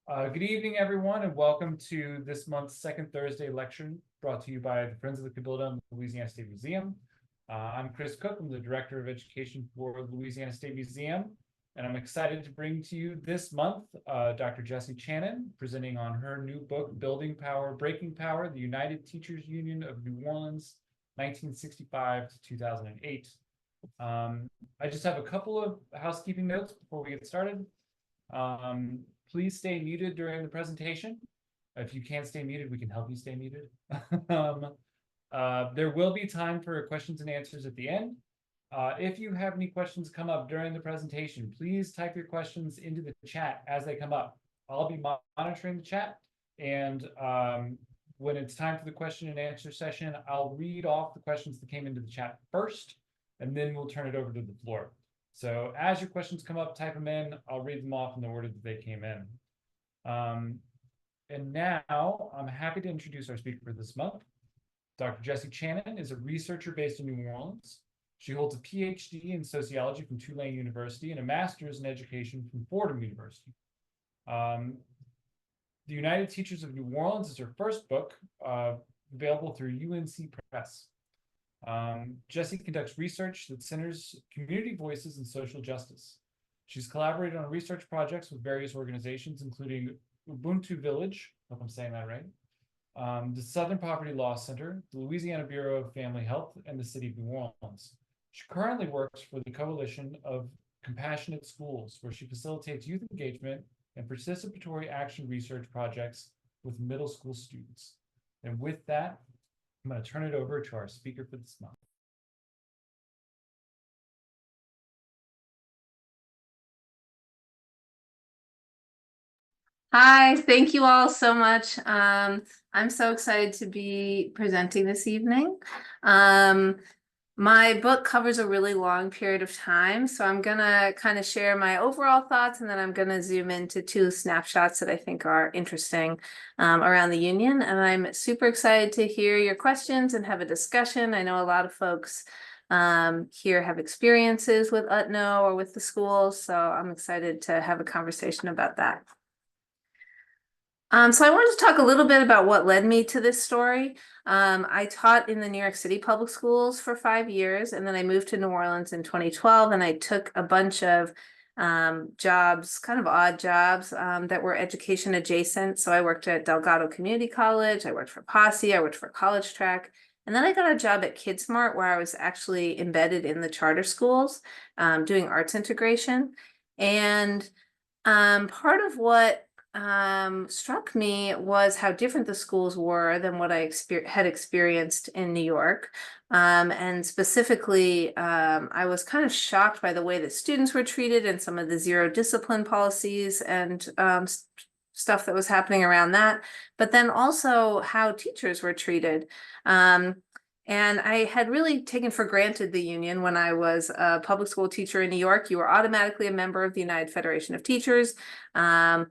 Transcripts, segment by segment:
Good evening, everyone, and welcome to this month's second Thursday lecture brought to you by the Friends of the Cabildo and the Louisiana State Museum. I'm Chris Cook. I'm the Director of Education for the Louisiana State Museum, and I'm excited to bring to you this month Dr. Jessie Chanin presenting on her new book, Building Power, Breaking Power, the United Teachers Union of New Orleans, 1965 to 2008. I just have a couple of housekeeping notes before we get started. Please stay muted during the presentation. If you can't stay muted, we can help you stay muted. There will be time for questions and answers at the end. If you have any questions come up during the presentation, please type your questions into the chat as they come up. I'll be monitoring the chat, and when it's time for the question and answer session, I'll read off the questions that came into the chat first, and then we'll turn it over to the floor. So as your questions come up, type them in. I'll read them off in the order that they came in. And now I'm happy to introduce our speaker for this month. Dr. Jessie Chanin is a researcher based in New Orleans. She holds a PhD in sociology from Tulane University and a master's in education from Fordham University. The United Teachers of New Orleans is her first book, available through UNC Press. Jessie conducts research that centers community voices and social justice. She's collaborated on research projects with various organizations, including Ubuntu Village, I hope I'm saying that right, the Southern Poverty Law Center, the Louisiana Bureau of Family Health, and the City of New Orleans. She currently works for the Coalition of Compassionate Schools, where she facilitates youth engagement and participatory action research projects with middle school students. And with that, I'm going to turn it over to our speaker for this month. Hi, thank you all so much. I'm so excited to be presenting this evening. My book covers a really long period of time, so I'm gonna kind of share my overall thoughts, and then I'm gonna zoom into two snapshots that I think are interesting around the Union. And I'm super excited to hear your questions and have a discussion. I know a lot of folks here have experiences with UTNO or with the schools, so I'm excited to have a conversation about that. So I wanted to talk a little bit about what led me to this story. I taught in the New York City public schools for 5 years, and then I moved to New Orleans in 2012, and I took a bunch of jobs, kind of odd jobs, that were education adjacent. So I worked at Delgado Community College, I worked for Posse, I worked for College Track, and then I got a job at KidSmart where I was actually embedded in the charter schools, doing arts integration. And part of what struck me was how different the schools were than what I had experienced in New York. And specifically, I was kind of shocked by the way that students were treated and some of the zero discipline policies and stuff that was happening around that, but then also how teachers were treated. And I had really taken for granted the union. When I was a public school teacher in New York, you were automatically a member of the United Federation of Teachers. I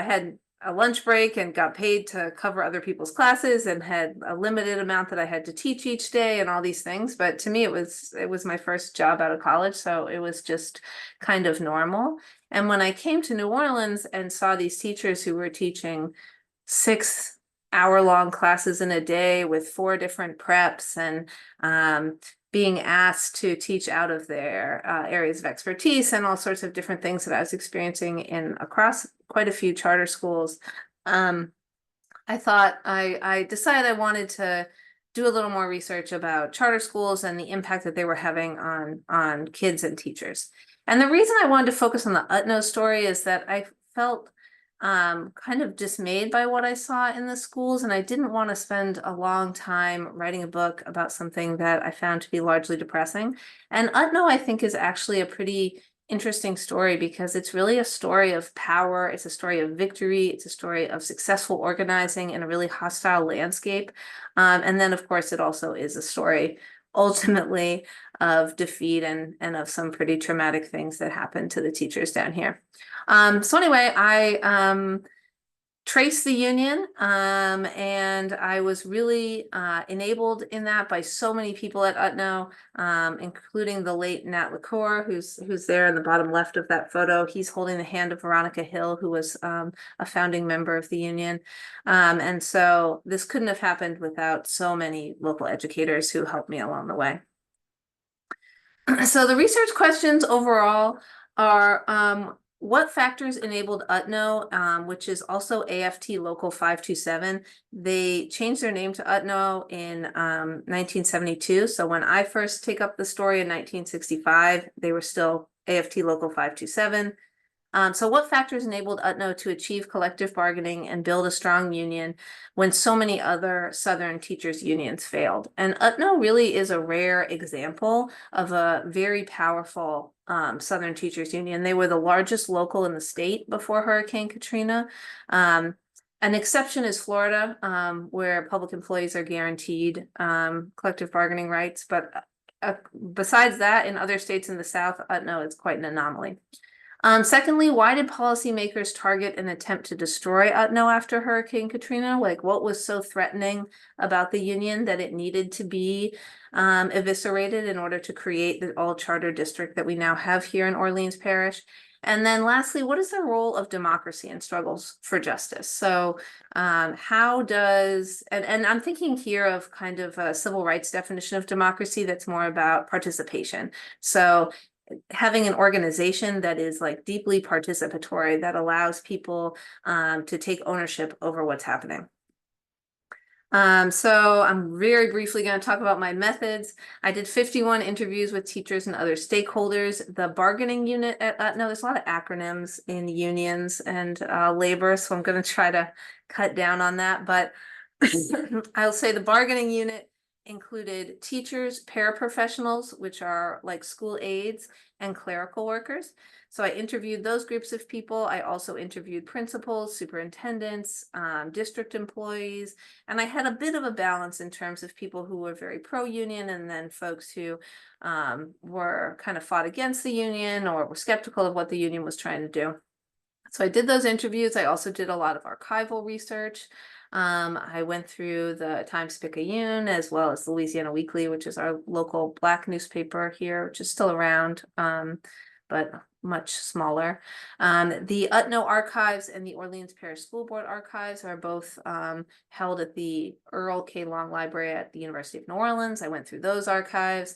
had a lunch break and got paid to cover other people's classes and had a limited amount that I had to teach each day and all these things. But to me, it was my first job out of college, so it was just kind of normal. And when I came to New Orleans and saw these teachers who were teaching 6-hour-long classes in a day with 4 different preps and being asked to teach out of their areas of expertise and all sorts of different things that I was experiencing across quite a few charter schools, I decided I wanted to do a little more research about charter schools and the impact that they were having on kids and teachers. And the reason I wanted to focus on the UTNO story is that I felt kind of dismayed by what I saw in the schools, and I didn't want to spend a long time writing a book about something that I found to be largely depressing. And UTNO, I think, is actually a pretty interesting story because it's really a story of power, it's a story of victory, it's a story of successful organizing in a really hostile landscape. And then, of course, it also is a story ultimately of defeat and of some pretty traumatic things that happened to the teachers down here. So anyway, I trace the union, and I was really enabled in that by so many people at UTNO, including the late Nat LaCour, who's there in the bottom left of that photo. He's holding the hand of Veronica Hill, who was a founding member of the union. And so this couldn't have happened without so many local educators who helped me along the way. So the research questions overall are, what factors enabled UTNO, which is also AFT Local 527? They changed their name to UTNO in 1972. So when I first take up the story in 1965, they were still AFT Local 527. So what factors enabled UTNO to achieve collective bargaining and build a strong union when so many other Southern teachers' unions failed? And UTNO really is a rare example of a very powerful Southern teachers' union. They were the largest local in the state before Hurricane Katrina. An exception is Florida, where public employees are guaranteed collective bargaining rights. But besides that, in other states in the South, UTNO is quite an anomaly. Secondly, why did policymakers target and attempt to destroy UTNO after Hurricane Katrina? Like, what was so threatening about the union that it needed to be eviscerated in order to create the all-charter district that we now have here in Orleans Parish? And then lastly, what is the role of democracy in struggles for justice? So how does, and I'm thinking here of kind of a civil rights definition of democracy that's more about participation. So having an organization that is like deeply participatory, that allows people to take ownership over what's happening. So I'm very briefly going to talk about my methods. I did 51 interviews with teachers and other stakeholders. The bargaining unit at UTNO, there's a lot of acronyms in unions and labor, so I'm going to try to cut down on that. But I'll say the bargaining unit included teachers, paraprofessionals, which are like school aides, and clerical workers. So I interviewed those groups of people. I also interviewed principals, superintendents, district employees, and I had a bit of a balance in terms of people who were very pro-union and then folks who were kind of fought against the union or were skeptical of what the union was trying to do. So I did those interviews. I also did a lot of archival research. I went through the Times-Picayune as well as the Louisiana Weekly, which is our local Black newspaper here, which is still around, but much smaller. The UTNO archives and the Orleans Parish School Board archives are both held at the Earl K. Long Library at the University of New Orleans. I went through those archives.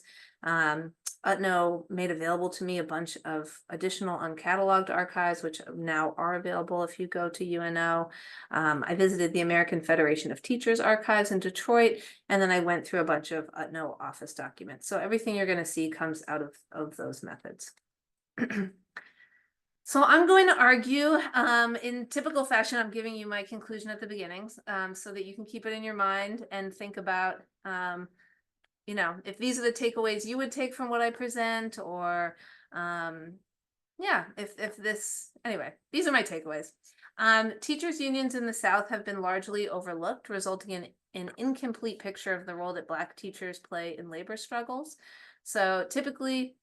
UTNO made available to me a bunch of additional uncatalogued archives, which now are available if you go to UNO. I visited the American Federation of Teachers archives in Detroit, and then I went through a bunch of UTNO office documents. So everything you're going to see comes out of those methods. So I'm going to argue in typical fashion. I'm giving you my conclusion at the beginning so that you can keep it in your mind and think about you know, if these are the takeaways you would take from what I present, or yeah, if this, anyway, these are my takeaways. Teachers unions in the South have been largely overlooked, resulting in an incomplete picture of the role that Black teachers play in labor struggles. So typically,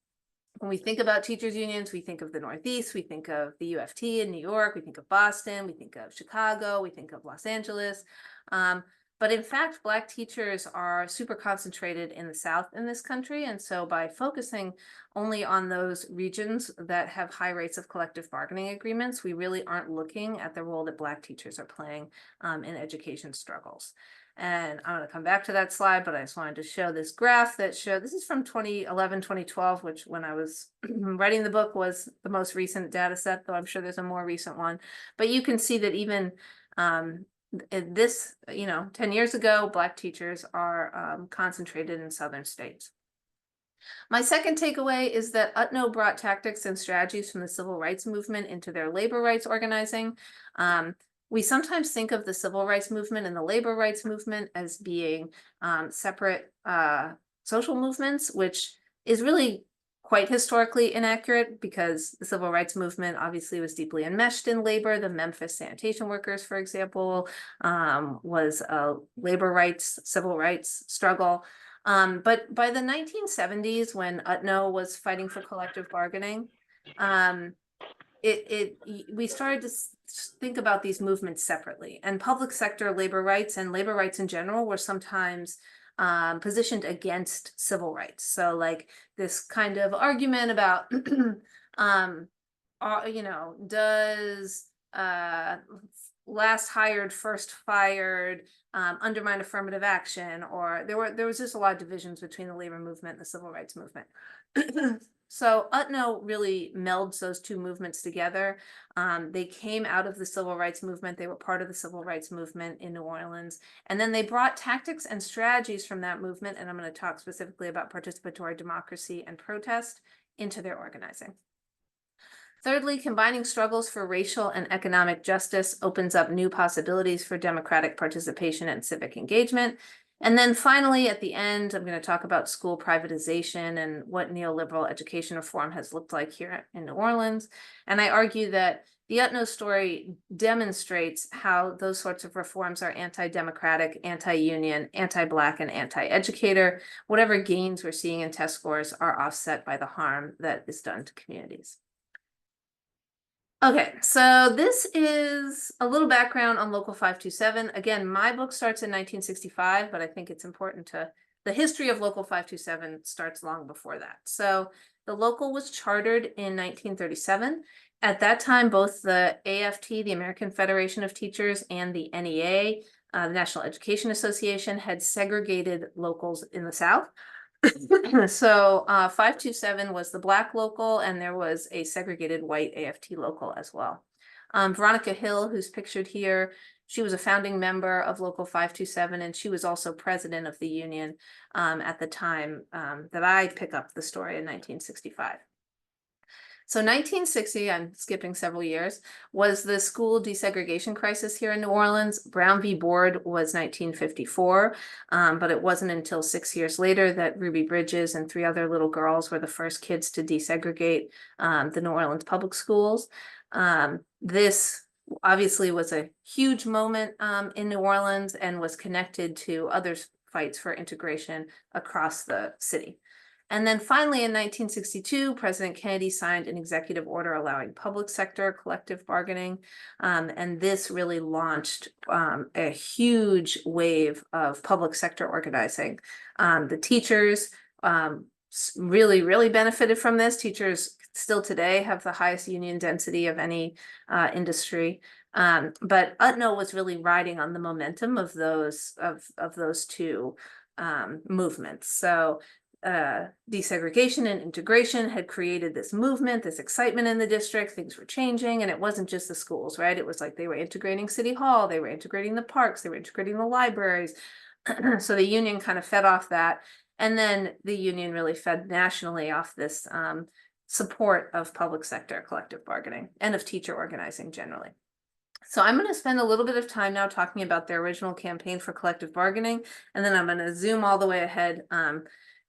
when we think about teachers unions, we think of the Northeast, we think of the UFT in New York, we think of Boston, we think of Chicago, we think of Los Angeles. But in fact, Black teachers are super concentrated in the South in this country. And so by focusing only on those regions that have high rates of collective bargaining agreements, we really aren't looking at the role that Black teachers are playing in education struggles. And I'm going to come back to that slide, but I just wanted to show this graph that showed, this is from 2011, 2012, which when I was writing the book was the most recent data set, though I'm sure there's a more recent one. But you can see that even this, you know, 10 years ago, Black teachers are concentrated in Southern states. My second takeaway is that UTNO brought tactics and strategies from the civil rights movement into their labor rights organizing. We sometimes think of the civil rights movement and the labor rights movement as being separate social movements, which is really quite historically inaccurate, because the civil rights movement obviously was deeply enmeshed in labor. The Memphis sanitation workers, for example, was a labor rights, civil rights struggle. But by the 1970s, when UTNO was fighting for collective bargaining, we started to think about these movements separately, and public sector labor rights and labor rights in general were sometimes positioned against civil rights. So like this kind of argument about does last hired first fired undermine affirmative action, or there was just a lot of divisions between the labor movement and the civil rights movement. So UTNO really melds those two movements together. They came out of the civil rights movement. They were part of the civil rights movement in New Orleans. And then they brought tactics and strategies from that movement, and I'm going to talk specifically about participatory democracy and protest, into their organizing. Thirdly, combining struggles for racial and economic justice opens up new possibilities for democratic participation and civic engagement. And then finally, at the end, I'm going to talk about school privatization and what neoliberal education reform has looked like here in New Orleans. And I argue that the UTNO story demonstrates how those sorts of reforms are anti-democratic, anti-union, anti-Black, and anti-educator. Whatever gains we're seeing in test scores are offset by the harm that is done to communities. Okay, so this is a little background on Local 527. Again, my book starts in 1965, but I think it's important the history of Local 527 starts long before that. So the local was chartered in 1937. At that time, both the AFT, the American Federation of Teachers, and the NEA, the National Education Association, had segregated locals in the South. So 527 was the Black local, and there was a segregated white AFT local as well. Veronica Hill, who's pictured here, she was a founding member of Local 527, and she was also president of the union at the time that I pick up the story in 1965. So 1960, I'm skipping several years, was the school desegregation crisis here in New Orleans. Brown v. Board was 1954, but it wasn't until 6 years later that Ruby Bridges and 3 other little girls were the first kids to desegregate the New Orleans public schools. This obviously was a huge moment in New Orleans and was connected to other fights for integration across the city. And then finally, in 1962, President Kennedy signed an executive order allowing public sector collective bargaining. And this really launched a huge wave of public sector organizing. The teachers really, really benefited from this. Teachers still today have the highest union density of any industry. But UTNO was really riding on the momentum of those two movements. So desegregation and integration had created this movement, this excitement in the district. Things were changing, and it wasn't just the schools, right? It was like they were integrating City Hall, they were integrating the parks, they were integrating the libraries. So the union kind of fed off that. And then the union really fed nationally off this support of public sector collective bargaining and of teacher organizing generally. So I'm going to spend a little bit of time now talking about their original campaign for collective bargaining, and then I'm going to zoom all the way ahead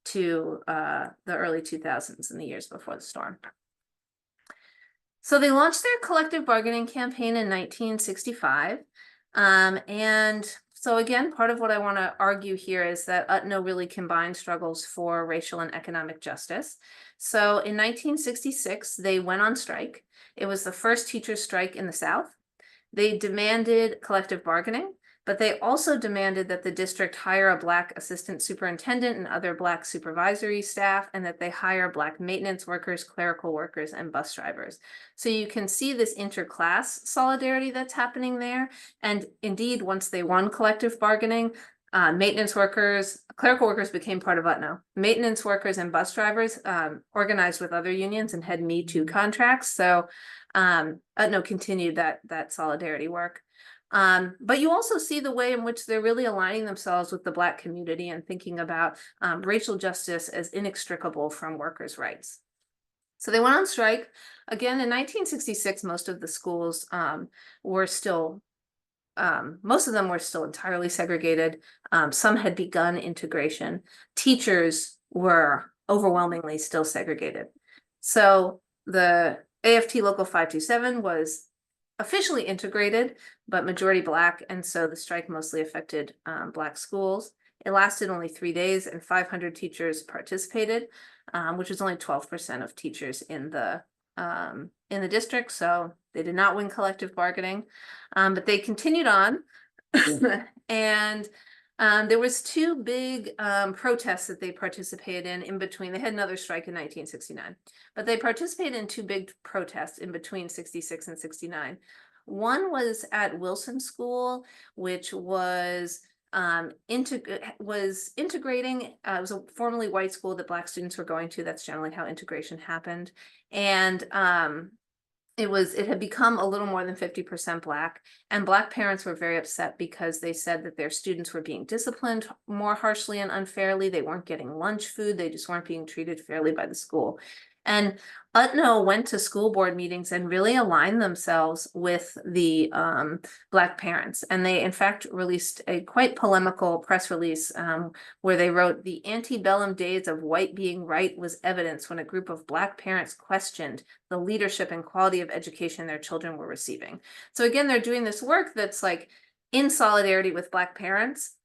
to the early 2000s and the years before the storm. So they launched their collective bargaining campaign in 1965. And so again, part of what I want to argue here is that UTNO really combined struggles for racial and economic justice. So in 1966, they went on strike. It was the first teachers' strike in the South. They demanded collective bargaining, but they also demanded that the district hire a Black assistant superintendent and other Black supervisory staff, and that they hire Black maintenance workers, clerical workers, and bus drivers. So you can see this interclass solidarity that's happening there. And indeed, once they won collective bargaining, maintenance workers, clerical workers became part of UTNO. Maintenance workers and bus drivers organized with other unions and had Me Too contracts. So UTNO continued that solidarity work. But you also see the way in which they're really aligning themselves with the Black community and thinking about racial justice as inextricable from workers' rights. So they went on strike. Again, in 1966, most of the schools were still, most of them were still entirely segregated. Some had begun integration. Teachers were overwhelmingly still segregated. So the AFT Local 527 was officially integrated, but majority Black, and so the strike mostly affected Black schools. It lasted only 3 days, and 500 teachers participated, which was only 12% of teachers in the in the district, so they did not win collective bargaining, but they continued on. And there was two big protests that they participated in between. They had another strike in 1969, but they participated in two big protests in between 66 and 69. One was at Wilson School, which was integrating. It was a formerly white school that Black students were going to. That's generally how integration happened. And it had become a little more than 50% Black, and Black parents were very upset because they said that their students were being disciplined more harshly and unfairly. They weren't getting lunch food. They just weren't being treated fairly by the school. And UTNO went to school board meetings and really aligned themselves with the Black parents. And they, in fact, released a quite polemical press release where they wrote, "The antebellum days of white being right was evidence when a group of Black parents questioned the leadership and quality of education their children were receiving." So again, they're doing this work that's like in solidarity with Black parents,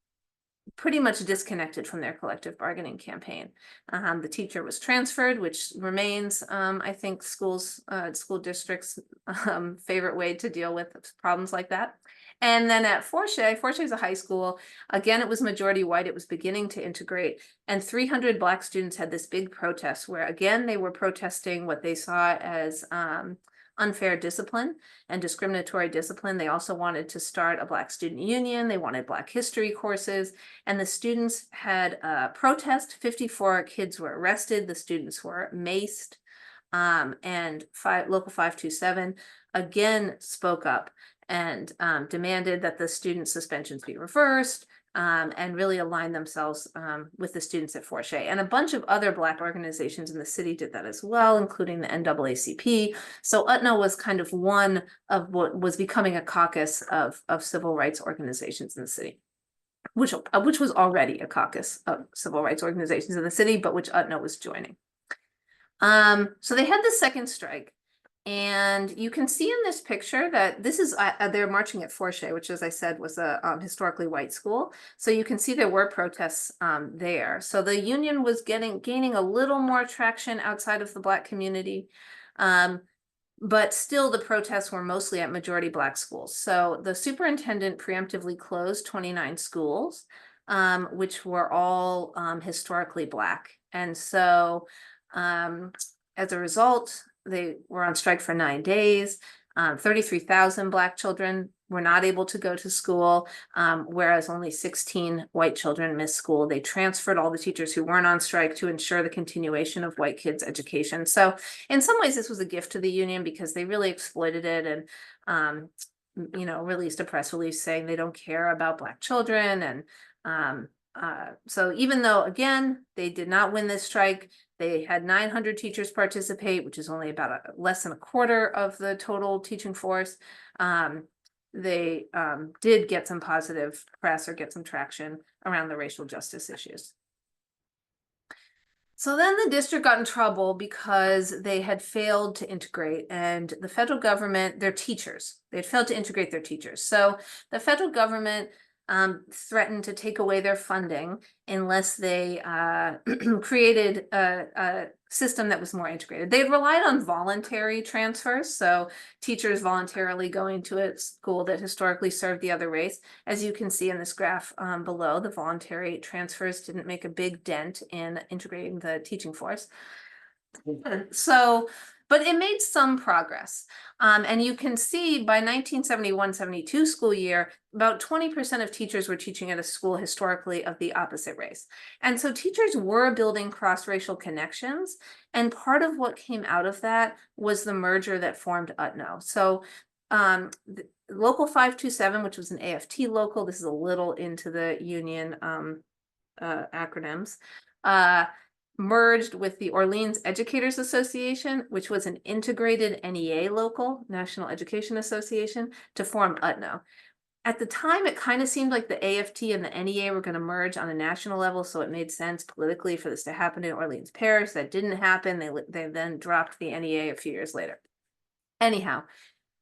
pretty much disconnected from their collective bargaining campaign. The teacher was transferred, which remains, I think, school districts' favorite way to deal with problems like that. And then at Forche is a high school. Again, it was majority white. It was beginning to integrate. And 300 Black students had this big protest where, again, they were protesting what they saw as unfair discipline and discriminatory discipline. They also wanted to start a Black student union. They wanted Black history courses. And the students had a protest. 54 kids were arrested. The students were maced. And Local 527 again spoke up and demanded that the student suspensions be reversed, and really align themselves with the students at Forche. And a bunch of other Black organizations in the city did that as well, including the NAACP. So UTNO was kind of one of what was becoming a caucus of civil rights organizations in the city, which was already a caucus of civil rights organizations in the city, but which UTNO was joining. So they had the second strike. And you can see in this picture that this is, they're marching at Forche, which, as I said, was a historically white school. So you can see there were protests there. So the union was gaining a little more traction outside of the Black community. But still the protests were mostly at majority Black schools. So the superintendent preemptively closed 29 schools, which were all historically Black. And so as a result, they were on strike for 9 days. 33,000 Black children were not able to go to school, whereas only 16 white children missed school. They transferred all the teachers who weren't on strike to ensure the continuation of white kids' education. So in some ways, this was a gift to the union because they really exploited it and released a press release saying they don't care about Black children. And so even though, again, they did not win this strike, they had 900 teachers participate, which is only about less than a quarter of the total teaching force. They did get some positive press or get some traction around the racial justice issues. So then the district got in trouble because they had failed to integrate, and the federal government, their teachers, they had failed to integrate their teachers. So the federal government threatened to take away their funding unless they created a system that was more integrated. They relied on voluntary transfers, so teachers voluntarily going to a school that historically served the other race. As you can see in this graph below, the voluntary transfers didn't make a big dent in integrating the teaching force. So, but it made some progress. And you can see by 1971-72 school year, about 20% of teachers were teaching at a school historically of the opposite race. And so teachers were building cross-racial connections. And part of what came out of that was the merger that formed UTNO. So Local 527, which was an AFT local, this is a little into the union acronyms, merged with the Orleans Educators Association, which was an integrated NEA local, National Education Association, to form UTNO. At the time, it kind of seemed like the AFT and the NEA were going to merge on a national level, so it made sense politically for this to happen in Orleans Parish. That didn't happen. They then dropped the NEA a few years later. Anyhow,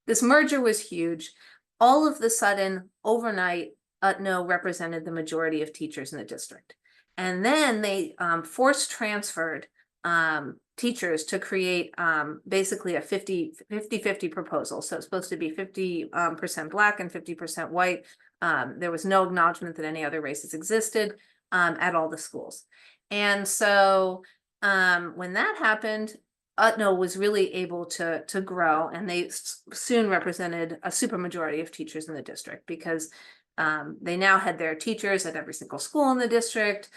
this merger was huge. All of the sudden, overnight, UTNO represented the majority of teachers in the district. And then they force transferred teachers to create basically a 50-50 proposal. So it's supposed to be 50% Black and 50% white. There was no acknowledgement that any other races existed at all the schools. And so when that happened, UTNO was really able to grow, and they soon represented a supermajority of teachers in the district because they now had their teachers at every single school in the district.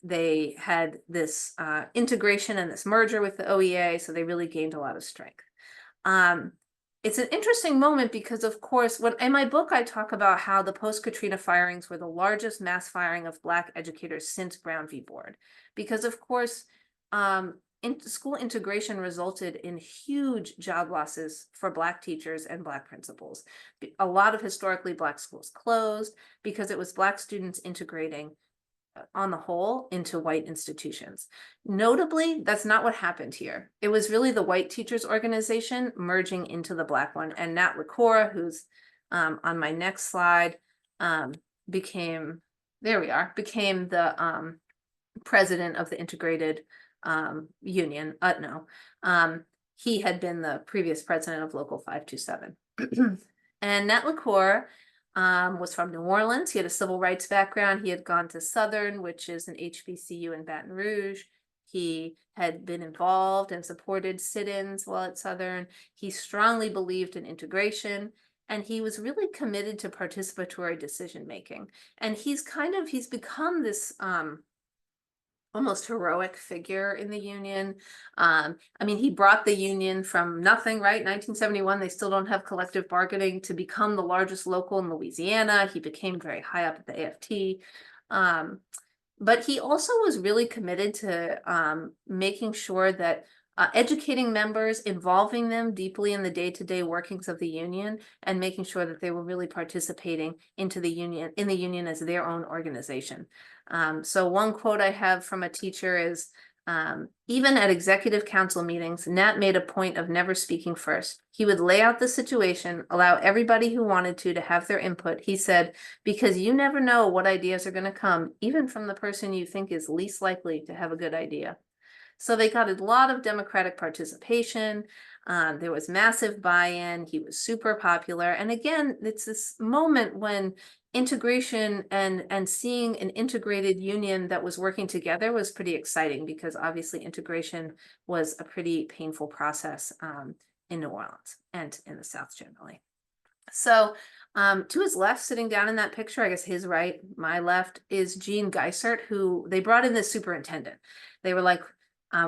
They had this integration and this merger with the OEA, so they really gained a lot of strength. It's an interesting moment because, of course, in my book, I talk about how the post-Katrina firings were the largest mass firing of Black educators since Brown v. Board. Because, of course, school integration resulted in huge job losses for Black teachers and Black principals. A lot of historically Black schools closed because it was Black students integrating on the whole into white institutions. Notably, that's not what happened here. It was really the white teachers organization merging into the Black one, and Nat LaCour, who's on my next slide, became the president of the integrated union, UTNO. He had been the previous president of Local 527. And Nat LaCour was from New Orleans. He had a civil rights background. He had gone to Southern, which is an HBCU in Baton Rouge. He had been involved and supported sit-ins while at Southern. He strongly believed in integration, and he was really committed to participatory decision-making. And he's become this almost heroic figure in the union. I mean, he brought the union from nothing, right? 1971, they still don't have collective bargaining, to become the largest local in Louisiana. He became very high up at the AFT. But he also was really committed to making sure that educating members, involving them deeply in the day-to-day workings of the union, and making sure that they were really participating in the union as their own organization. So one quote I have from a teacher is, even at executive council meetings, Nat made a point of never speaking first. He would lay out the situation, allow everybody who wanted to have their input. He said, because you never know what ideas are going to come, even from the person you think is least likely to have a good idea. So they got a lot of democratic participation. There was massive buy-in. He was super popular. And again, it's this moment when integration and seeing an integrated union that was working together was pretty exciting, because obviously integration was a pretty painful process in New Orleans and in the South generally. So to his left, sitting down in that picture, I guess his right, my left, is Gene Geisert, who they brought in the superintendent. They were like,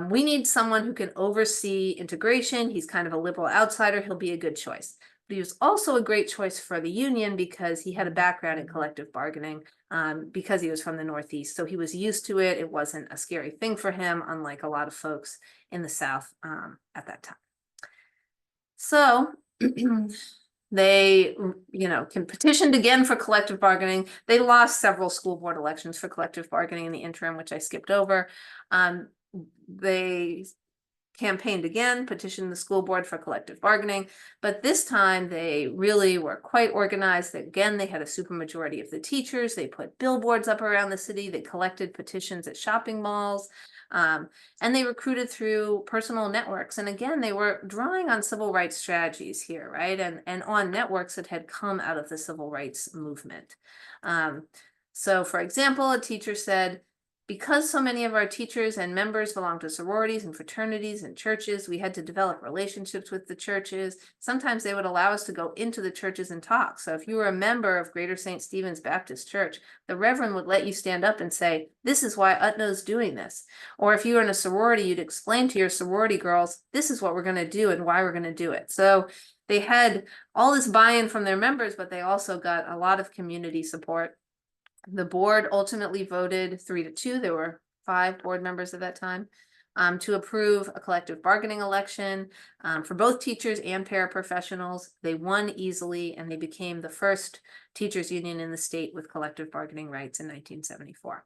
we need someone who can oversee integration. He's kind of a liberal outsider. He'll be a good choice. But he was also a great choice for the union because he had a background in collective bargaining, because he was from the Northeast. So he was used to it. It wasn't a scary thing for him, unlike a lot of folks in the South at that time. So they, petitioned again for collective bargaining. They lost several school board elections for collective bargaining in the interim, which I skipped over. They campaigned again, petitioned the school board for collective bargaining, but this time they really were quite organized. Again, they had a supermajority of the teachers. They put billboards up around the city. They collected petitions at shopping malls, and they recruited through personal networks. And again, they were drawing on civil rights strategies here, right? And on networks that had come out of the civil rights movement. So for example, a teacher said, because so many of our teachers and members belong to sororities and fraternities and churches, we had to develop relationships with the churches. Sometimes they would allow us to go into the churches and talk. So if you were a member of Greater St. Stephen's Baptist Church, the Reverend would let you stand up and say, this is why UTNO's doing this. Or if you were in a sorority, you'd explain to your sorority girls, this is what we're going to do and why we're going to do it. So they had all this buy-in from their members, but they also got a lot of community support. The board ultimately voted 3-2. There were 5 board members at that time to approve a collective bargaining election for both teachers and paraprofessionals. They won easily, and they became the first teachers union in the state with collective bargaining rights in 1974.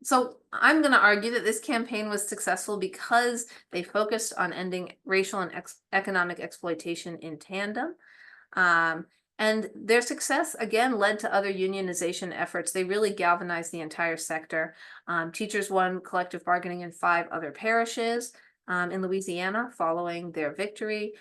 So I'm going to argue that this campaign was successful because they focused on ending racial and economic exploitation in tandem. And their success, again, led to other unionization efforts. They really galvanized the entire sector. Teachers won collective bargaining in 5 other parishes in Louisiana following their victory.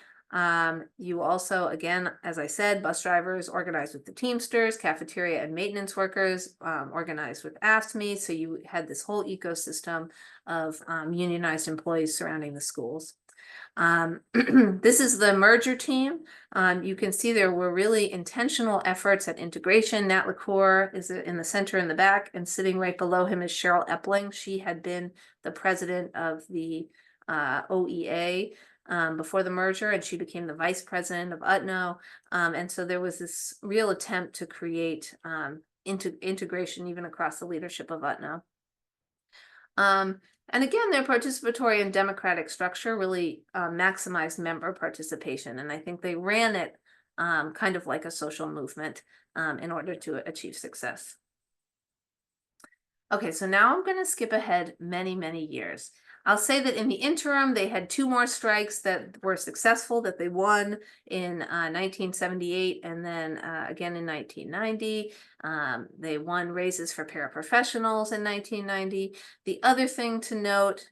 You also, again, as I said, bus drivers organized with the Teamsters, cafeteria and maintenance workers organized with AFSCME. So you had this whole ecosystem of unionized employees surrounding the schools. This is the merger team. You can see there were really intentional efforts at integration. Nat LaCour is in the center in the back, and sitting right below him is Cheryl Epling. She had been the president of the OEA before the merger, and she became the vice president of UTNO. And so there was this real attempt to create integration even across the leadership of UTNO. And again, their participatory and democratic structure really maximized member participation. And I think they ran it kind of like a social movement in order to achieve success. Okay, so now I'm going to skip ahead many, many years. I'll say that in the interim, they had 2 more strikes that were successful, that they won in 1978 and then again in 1990. They won raises for paraprofessionals in 1990. The other thing to note,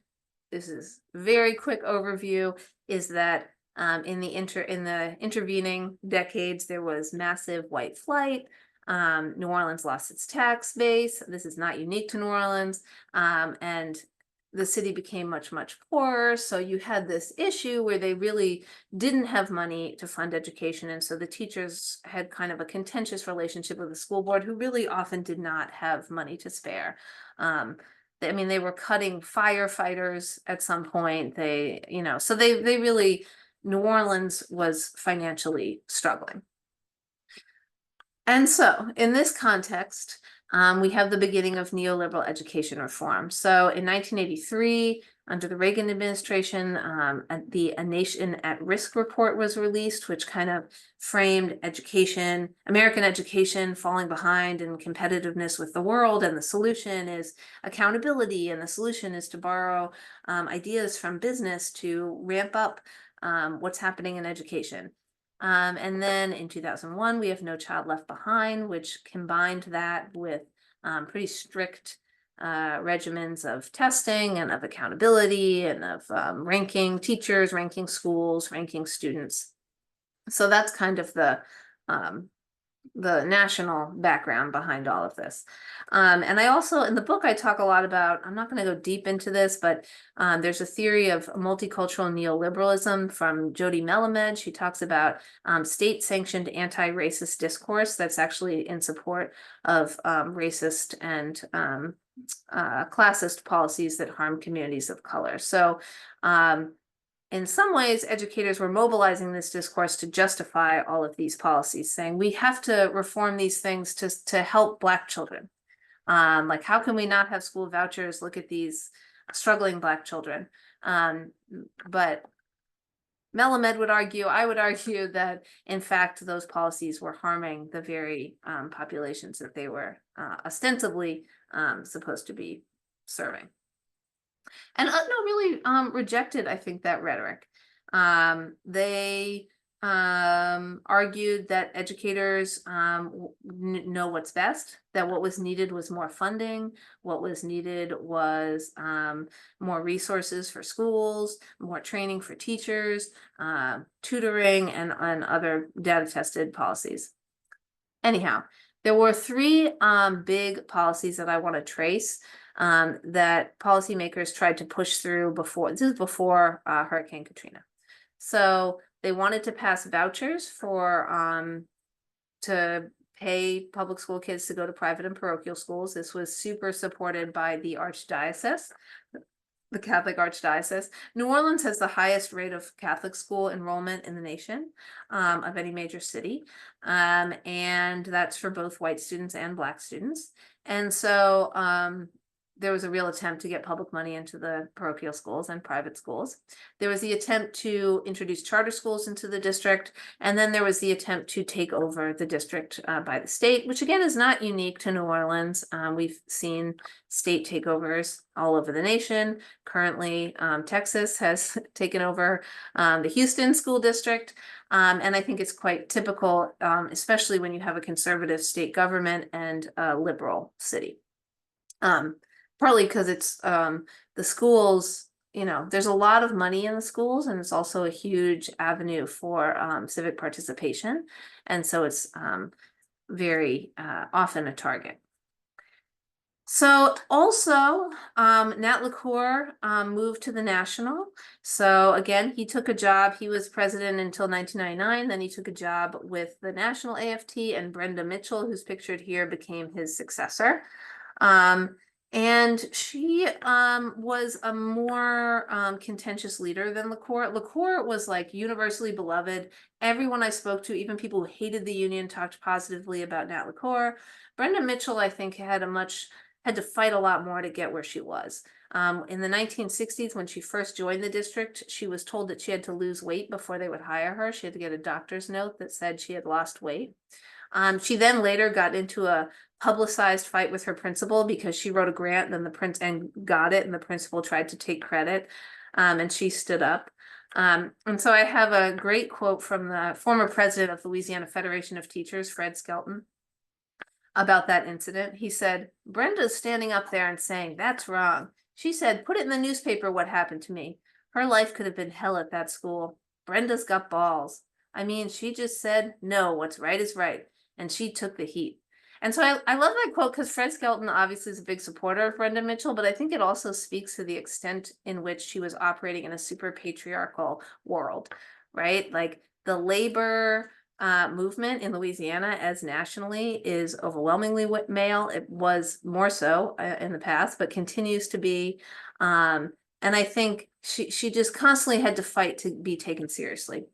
this is very quick overview, is that in the intervening decades, there was massive white flight. New Orleans lost its tax base. This is not unique to New Orleans. And the city became much, much poorer. So you had this issue where they really didn't have money to fund education. And so the teachers had kind of a contentious relationship with the school board, who really often did not have money to spare. I mean, they were cutting firefighters at some point. So they really, New Orleans was financially struggling. And so in this context, we have the beginning of neoliberal education reform. So in 1983, under the Reagan administration, the A Nation at Risk report was released, which kind of framed education, American education falling behind in competitiveness with the world. And the solution is accountability. And the solution is to borrow ideas from business to ramp up what's happening in education. And then in 2001, we have No Child Left Behind, which combined that with pretty strict regimens of testing and of accountability and of ranking teachers, ranking schools, ranking students. So that's kind of the national background behind all of this. And I also, in the book, I talk a lot about, I'm not going to go deep into this, but there's a theory of multicultural neoliberalism from Jody Melamed. She talks about state-sanctioned anti-racist discourse that's actually in support of racist and classist policies that harm communities of color. So in some ways, educators were mobilizing this discourse to justify all of these policies, saying we have to reform these things to help Black children. Like, how can we not have school vouchers? Look at these struggling Black children. But Melamed would argue, I would argue that, in fact, those policies were harming the very populations that they were ostensibly supposed to be serving. And UTNO really rejected, I think, that rhetoric. They argued that educators know what's best, that what was needed was more funding, what was needed was more resources for schools, more training for teachers, tutoring, and other data-tested policies. Anyhow, there were 3 big policies that I want to trace that policymakers tried to push through before. This is before Hurricane Katrina. So they wanted to pass vouchers for to pay public school kids to go to private and parochial schools. This was super supported by the Archdiocese, the Catholic Archdiocese. New Orleans has the highest rate of Catholic school enrollment in the nation of any major city. And that's for both white students and Black students. And so there was a real attempt to get public money into the parochial schools and private schools. There was the attempt to introduce charter schools into the district, and then there was the attempt to take over the district by the state, which again is not unique to New Orleans. We've seen state takeovers all over the nation. Currently, Texas has taken over the Houston school district. And I think it's quite typical, especially when you have a conservative state government and a liberal city. Partly because it's the schools, there's a lot of money in the schools, and it's also a huge avenue for civic participation. And so it's very often a target. So also, Nat LaCour moved to the National. So again, he took a job. He was president until 1999. Then he took a job with the National AFT, and Brenda Mitchell, who's pictured here, became his successor. And she was a more contentious leader than LaCour. LaCour was like universally beloved. Everyone I spoke to, even people who hated the union, talked positively about Nat LaCour. Brenda Mitchell, I think, had to fight a lot more to get where she was. In the 1960s, when she first joined the district, she was told that she had to lose weight before they would hire her. She had to get a doctor's note that said she had lost weight. She then later got into a publicized fight with her principal because she wrote a grant and got it, and the principal tried to take credit, and she stood up. And so I have a great quote from the former president of Louisiana Federation of Teachers, Fred Skelton, about that incident. He said, "Brenda's standing up there and saying, that's wrong. She said, put it in the newspaper what happened to me. Her life could have been hell at that school. Brenda's got balls. I mean, she just said, no, what's right is right. And she took the heat." And so I love that quote because Fred Skelton obviously is a big supporter of Brenda Mitchell, but I think it also speaks to the extent in which she was operating in a super patriarchal world, right? Like the labor movement in Louisiana as nationally is overwhelmingly male. It was more so in the past, but continues to be. And I think she just constantly had to fight to be taken seriously.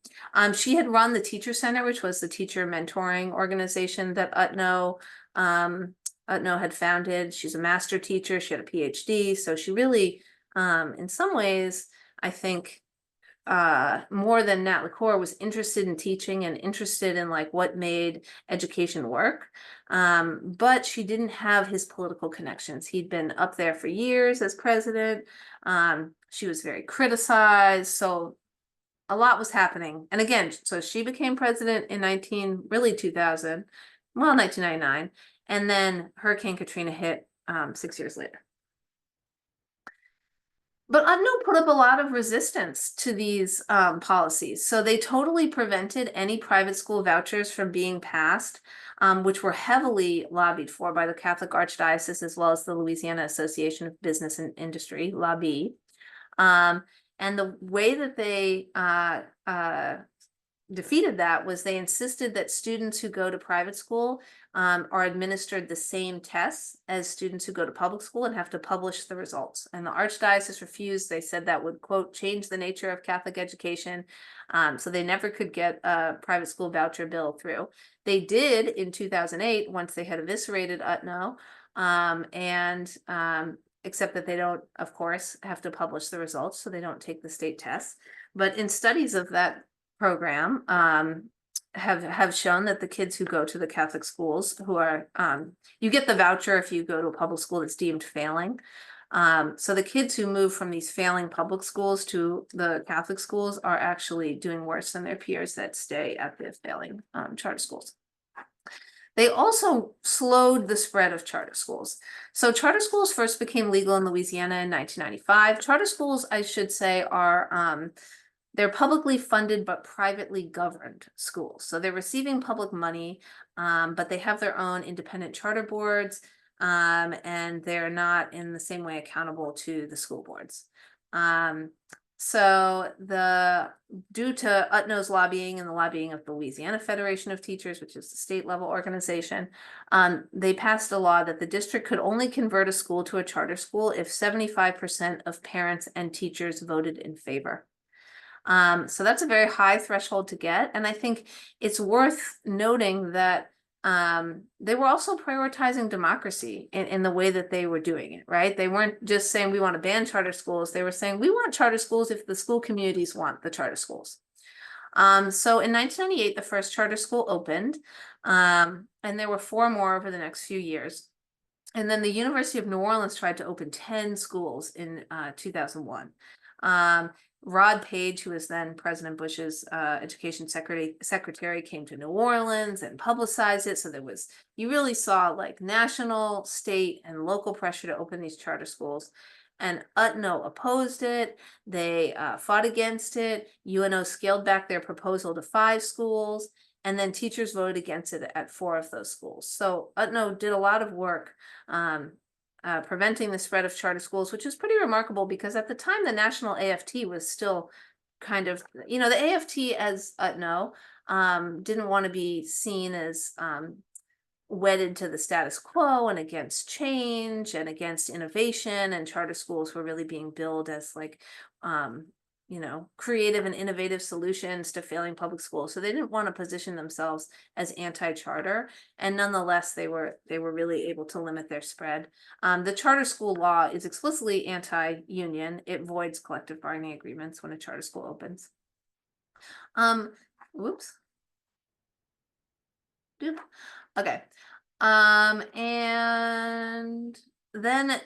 She had run the Teacher Center, which was the teacher mentoring organization that UTNO had founded. She's a master teacher. She had a PhD. So she really, in some ways, I think, more than Nat LaCour, was interested in teaching and interested in like what made education work. But she didn't have his political connections. He'd been up there for years as president. She was very criticized. So a lot was happening. And again, so she became president in 1999. And then Hurricane Katrina hit 6 years later. But UTNO put up a lot of resistance to these policies. So they totally prevented any private school vouchers from being passed, which were heavily lobbied for by the Catholic Archdiocese as well as the Louisiana Association of Business and Industry, LABI. And the way that they defeated that was they insisted that students who go to private school are administered the same tests as students who go to public school and have to publish the results. And the Archdiocese refused. They said that would, quote, change the nature of Catholic education. So they never could get a private school voucher bill through. They did in 2008, once they had eviscerated UTNO, except that they don't, of course, have to publish the results, so they don't take the state tests. But in studies of that program, have shown that the kids who go to the Catholic schools who are, you get the voucher if you go to a public school that's deemed failing. So the kids who move from these failing public schools to the Catholic schools are actually doing worse than their peers that stay at the failing charter schools. They also slowed the spread of charter schools. So charter schools first became legal in Louisiana in 1995. Charter schools, I should say, are they're publicly funded but privately governed schools. So they're receiving public money, but they have their own independent charter boards, and they're not in the same way accountable to the school boards. So due to UTNO's lobbying and the lobbying of the Louisiana Federation of Teachers, which is the state level organization, they passed a law that the district could only convert a school to a charter school if 75% of parents and teachers voted in favor. So that's a very high threshold to get. And I think it's worth noting that they were also prioritizing democracy in the way that they were doing it, right? They weren't just saying we want to ban charter schools. They were saying we want charter schools if the school communities want the charter schools. So in 1998, the first charter school opened, and there were 4 more over the next few years. And then the University of New Orleans tried to open 10 schools in 2001. Rod Page, who was then President Bush's education secretary, came to New Orleans and publicized it. So you really saw like national, state, and local pressure to open these charter schools. And UTNO opposed it. They fought against it. UNO scaled back their proposal to 5 schools. And then teachers voted against it at 4 of those schools. So UTNO did a lot of work preventing the spread of charter schools, which is pretty remarkable because at the time the National AFT was still kind of, the AFT as UTNO didn't want to be seen as wedded to the status quo and against change and against innovation, and charter schools were really being billed as like creative and innovative solutions to failing public schools. So they didn't want to position themselves as anti-charter, and nonetheless, they were really able to limit their spread. The charter school law is explicitly anti-union. It voids collective bargaining agreements when a charter school opens. Whoops. Doop. Okay. And then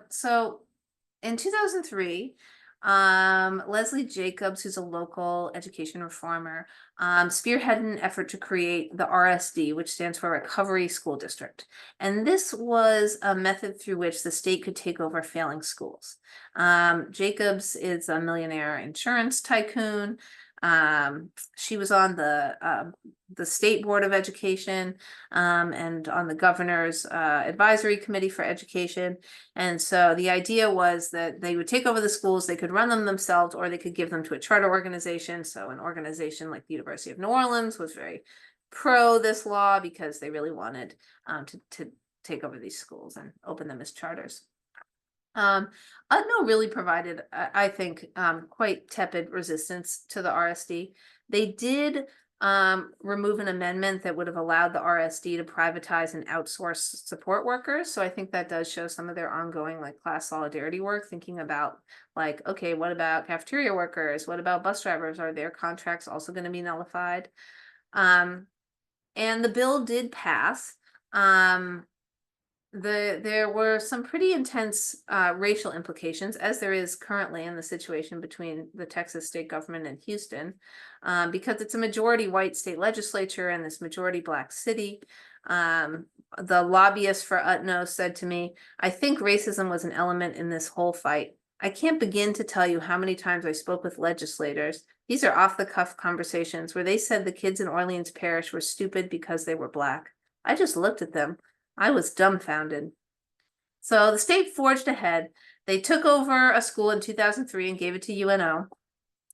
so in 2003, Leslie Jacobs, who's a local education reformer, spearheaded an effort to create the RSD, which stands for Recovery School District. And this was a method through which the state could take over failing schools. Jacobs is a millionaire insurance tycoon. She was on the state board of education and on the governor's advisory committee for education. And so the idea was that they would take over the schools, they could run them themselves, or they could give them to a charter organization. So an organization like the University of New Orleans was very pro this law because they really wanted to take over these schools and open them as charters. UTNO really provided, I think, quite tepid resistance to the RSD. They did remove an amendment that would have allowed the RSD to privatize and outsource support workers. So I think that does show some of their ongoing like class solidarity work, thinking about like, okay, what about cafeteria workers? What about bus drivers? Are their contracts also going to be nullified? And the bill did pass. There were some pretty intense racial implications, as there is currently in the situation between the Texas state government and Houston, because it's a majority white state legislature and this majority black city. The lobbyist for UTNO said to me, "I think racism was an element in this whole fight. I can't begin to tell you how many times I spoke with legislators. These are off-the-cuff conversations where they said the kids in Orleans Parish were stupid because they were black. I just looked at them. I was dumbfounded." So the state forged ahead. They took over a school in 2003 and gave it to UNO.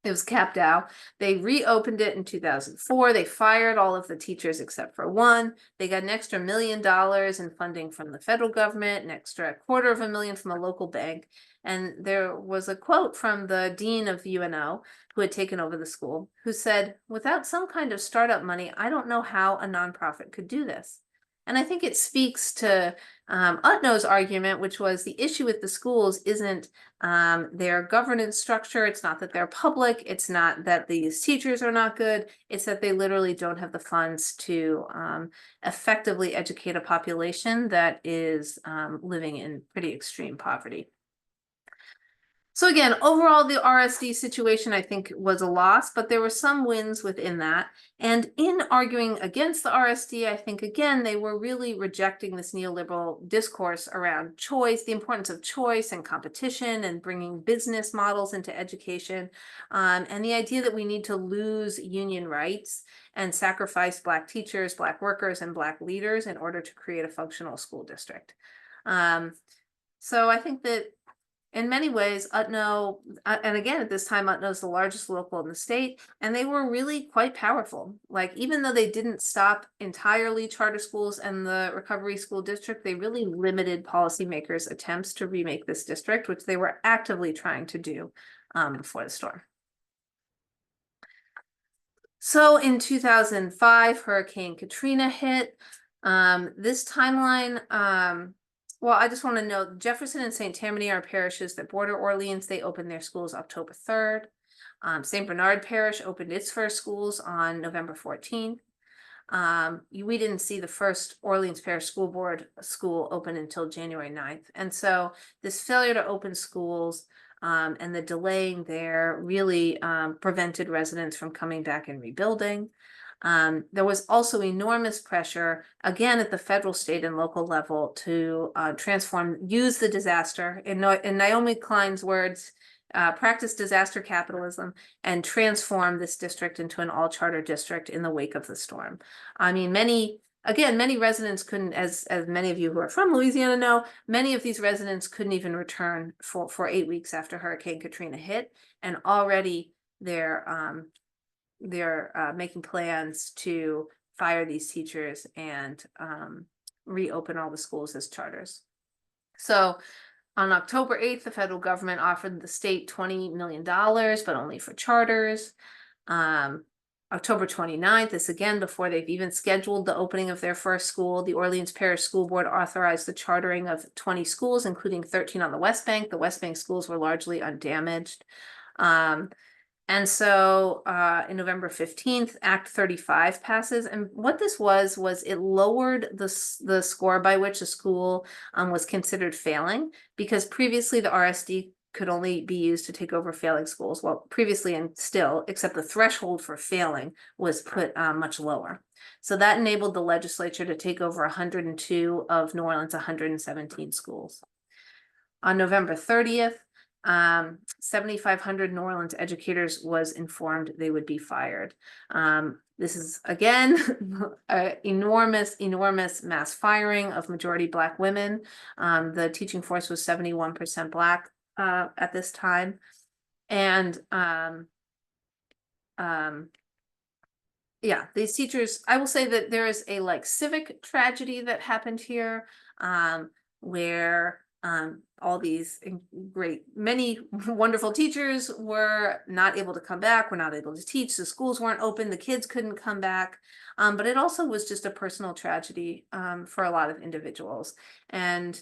It was capped out. They reopened it in 2004. They fired all of the teachers except for one. They got an extra $1 million in funding from the federal government, an extra $250,000 from a local bank. And there was a quote from the dean of UNO who had taken over the school, who said, "Without some kind of startup money, I don't know how a nonprofit could do this." And I think it speaks to UTNO's argument, which was the issue with the schools isn't their governance structure. It's not that they're public. It's not that these teachers are not good. It's that they literally don't have the funds to effectively educate a population that is living in pretty extreme poverty. So again, overall, the RSD situation, I think, was a loss, but there were some wins within that. And in arguing against the RSD, I think, again, they were really rejecting this neoliberal discourse around choice, the importance of choice and competition and bringing business models into education, and the idea that we need to lose union rights and sacrifice Black teachers, Black workers, and Black leaders in order to create a functional school district. So I think that in many ways, UTNO, and again, at this time, UTNO is the largest local in the state, and they were really quite powerful. Like, even though they didn't stop entirely charter schools and the Recovery School District, they really limited policymakers' attempts to remake this district, which they were actively trying to do before the storm. So in 2005, Hurricane Katrina hit. This timeline, well, I just want to note Jefferson and St. Tammany are parishes that border Orleans. They opened their schools October 3rd. St. Bernard Parish opened its first schools on November 14th. We didn't see the first Orleans Parish School Board school open until January 9th. And so this failure to open schools and the delaying there really prevented residents from coming back and rebuilding. There was also enormous pressure, again, at the federal, state, and local level to use the disaster, in Naomi Klein's words, practice disaster capitalism and transform this district into an all-charter district in the wake of the storm. I mean, many residents couldn't, as many of you who are from Louisiana know, many of these residents couldn't even return for 8 weeks after Hurricane Katrina hit, and already they're making plans to fire these teachers and reopen all the schools as charters. So on October 8th, the federal government offered the state $20 million, but only for charters. October 29th, this again before they've even scheduled the opening of their first school, the Orleans Parish School Board authorized the chartering of 20 schools, including 13 on the West Bank. The West Bank schools were largely undamaged. And so in November 15th, Act 35 passes. And what this was it lowered the score by which a school was considered failing, because previously the RSD could only be used to take over failing schools. Well, previously and still, except the threshold for failing was put much lower. So that enabled the legislature to take over 102 of New Orleans' 117 schools. On November 30th, 7,500 New Orleans educators was informed they would be fired. This is again an enormous mass firing of majority Black women. The teaching force was 71% Black at this time, and yeah, these teachers. I will say that there is a civic tragedy that happened here, where all these many wonderful teachers were not able to come back, were not able to teach, the schools weren't open, the kids couldn't come back. But it also was just a personal tragedy for a lot of individuals. And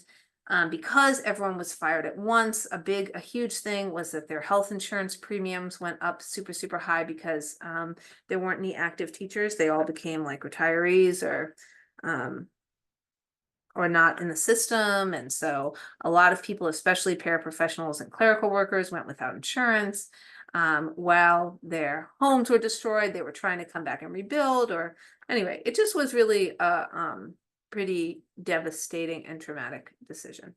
because everyone was fired at once, a huge thing was that their health insurance premiums went up super high, because there weren't any active teachers. They all became like retirees or not in the system. And so a lot of people, especially paraprofessionals and clerical workers, went without insurance. While their homes were destroyed, they were trying to come back and rebuild, or anyway, it just was really a pretty devastating and traumatic decision.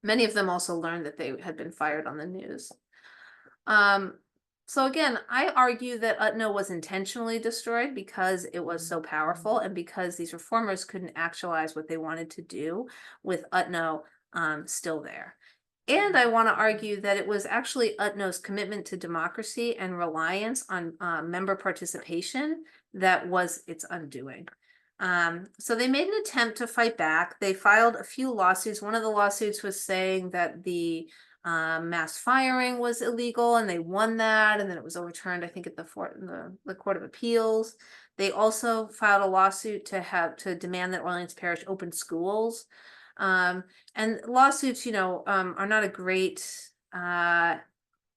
Many of them also learned that they had been fired on the news. So again, I argue that UTNO was intentionally destroyed because it was so powerful, and because these reformers couldn't actualize what they wanted to do with UTNO still there. And I want to argue that it was actually UTNO's commitment to democracy and reliance on member participation that was its undoing. So they made an attempt to fight back. They filed a few lawsuits. One of the lawsuits was saying that the mass firing was illegal, and they won that, and then it was overturned, I think, at the Court of Appeals. They also filed a lawsuit to demand that Orleans Parish open schools. And lawsuits, are not a great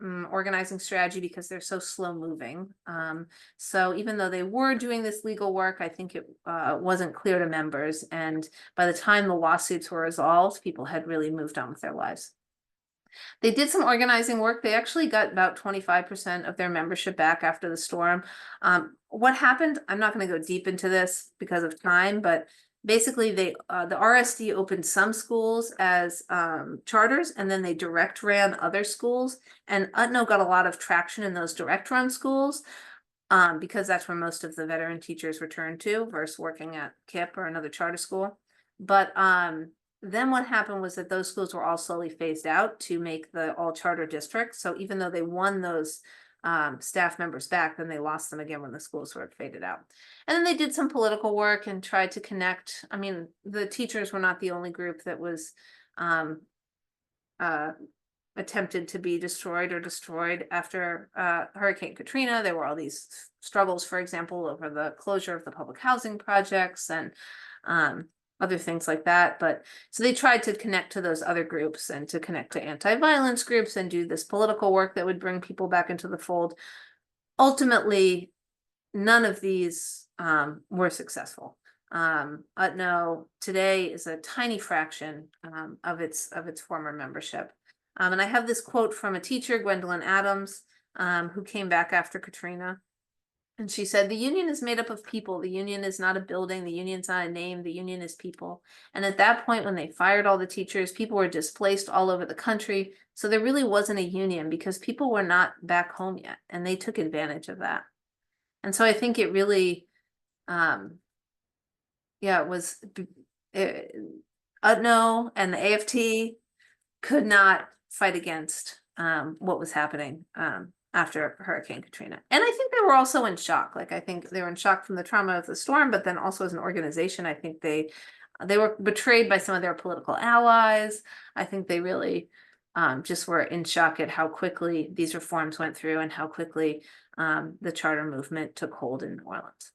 organizing strategy because they're so slow moving. So even though they were doing this legal work, I think it wasn't clear to members. And by the time the lawsuits were resolved, people had really moved on with their lives. They did some organizing work. They actually got about 25% of their membership back after the storm. What happened? I'm not going to go deep into this because of time, but basically the RSD opened some schools as charters, and then they direct ran other schools. And UTNO got a lot of traction in those direct run schools because that's where most of the veteran teachers returned to versus working at KIPP or another charter school. But then what happened was that those schools were all slowly phased out to make the all charter district. So even though they won those staff members back, then they lost them again when the schools were faded out. And then they did some political work and tried to connect. I mean, the teachers were not the only group that was attempted to be destroyed after Hurricane Katrina. There were all these struggles, for example, over the closure of the public housing projects, and other things like that. But so they tried to connect to those other groups and to connect to anti-violence groups and do this political work that would bring people back into the fold. Ultimately, none of these were successful. UTNO today is a tiny fraction of its former membership. And I have this quote from a teacher, Gwendolyn Adams, who came back after Katrina. And she said, the union is made up of people. The union is not a building. The union's not a name. The union is people. And at that point, when they fired all the teachers, people were displaced all over the country. So there really wasn't a union because people were not back home yet. And they took advantage of that. And so I think it really, it was, UTNO and the AFT could not fight against what was happening after Hurricane Katrina. And I think they were also in shock. Like, I think they were in shock from the trauma of the storm, but then also as an organization, I think they were betrayed by some of their political allies. I think they really just were in shock at how quickly these reforms went through and how quickly the charter movement took hold in New Orleans.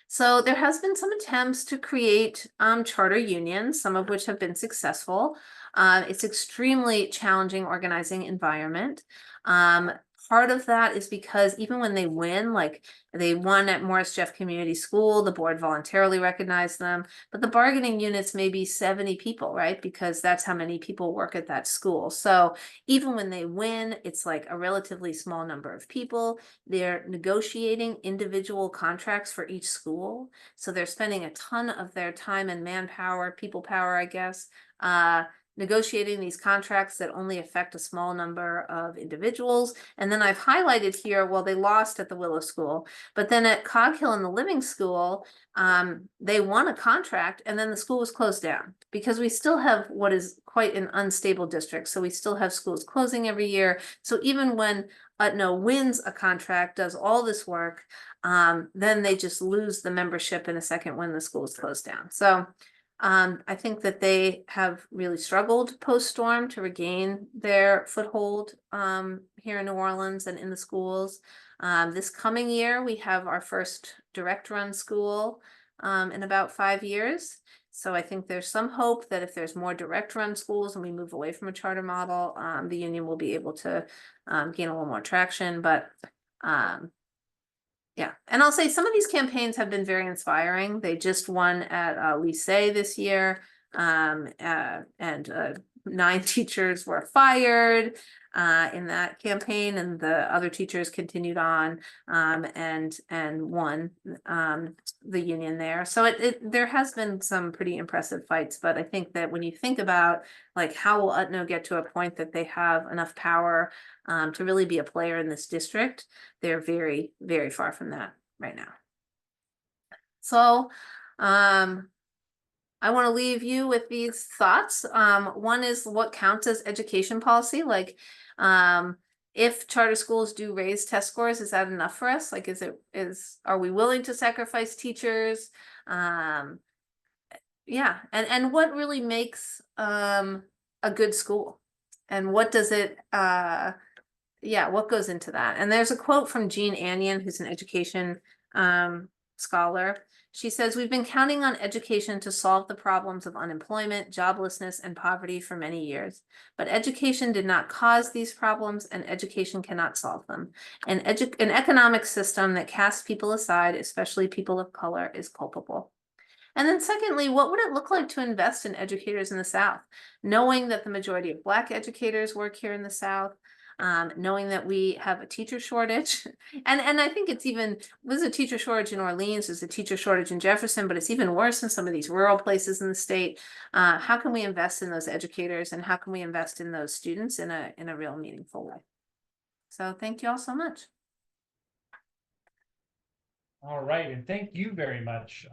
So there has been some attempts to create charter unions, some of which have been successful. It's extremely challenging organizing environment. Part of that is because even when they win, like they won at Morris Jeff Community School, the board voluntarily recognized them, but the bargaining units may be 70 people, right? Because that's how many people work at that school. So even when they win, it's like a relatively small number of people. They're negotiating individual contracts for each school. So they're spending a ton of their time and manpower, people power, I guess, negotiating these contracts that only affect a small number of individuals. And then I've highlighted here, well, they lost at the Willow School, but then at Cog Hill and the Living School, they won a contract and then the school was closed down because we still have what is quite an unstable district. So we still have schools closing every year. So even when UTNO wins a contract, does all this work, then they just lose the membership in a second when the school is closed down. So I think that they have really struggled post-storm to regain their foothold here in New Orleans and in the schools. This coming year, we have our first direct run school in about 5 years. So I think there's some hope that if there's more direct run schools and we move away from a charter model, the union will be able to gain a little more traction. But yeah, and I'll say some of these campaigns have been very inspiring. They just won at Lycée this year, and 9 teachers were fired in that campaign, and the other teachers continued on and won the union there. So there has been some pretty impressive fights, but I think that when you think about like how will UTNO get to a point that they have enough power to really be a player in this district, they're very, very far from that right now. So I want to leave you with these thoughts. One is what counts as education policy. Like, if charter schools do raise test scores, is that enough for us? Like, are we willing to sacrifice teachers? Yeah, and what really makes a good school, and what does it? What goes into that? And there's a quote from Jean Anion, who's an education scholar. She says, we've been counting on education to solve the problems of unemployment, joblessness, and poverty for many years. But education did not cause these problems, and education cannot solve them. An economic system that casts people aside, especially people of color, is culpable. And then secondly, what would it look like to invest in educators in the South? Knowing that the majority of Black educators work here in the South, knowing that we have a teacher shortage, and I think there's a teacher shortage in Orleans, there's a teacher shortage in Jefferson, but it's even worse in some of these rural places in the state. How can we invest in those educators, and how can we invest in those students in a real meaningful way? So thank you all so much. All right, and thank you very much.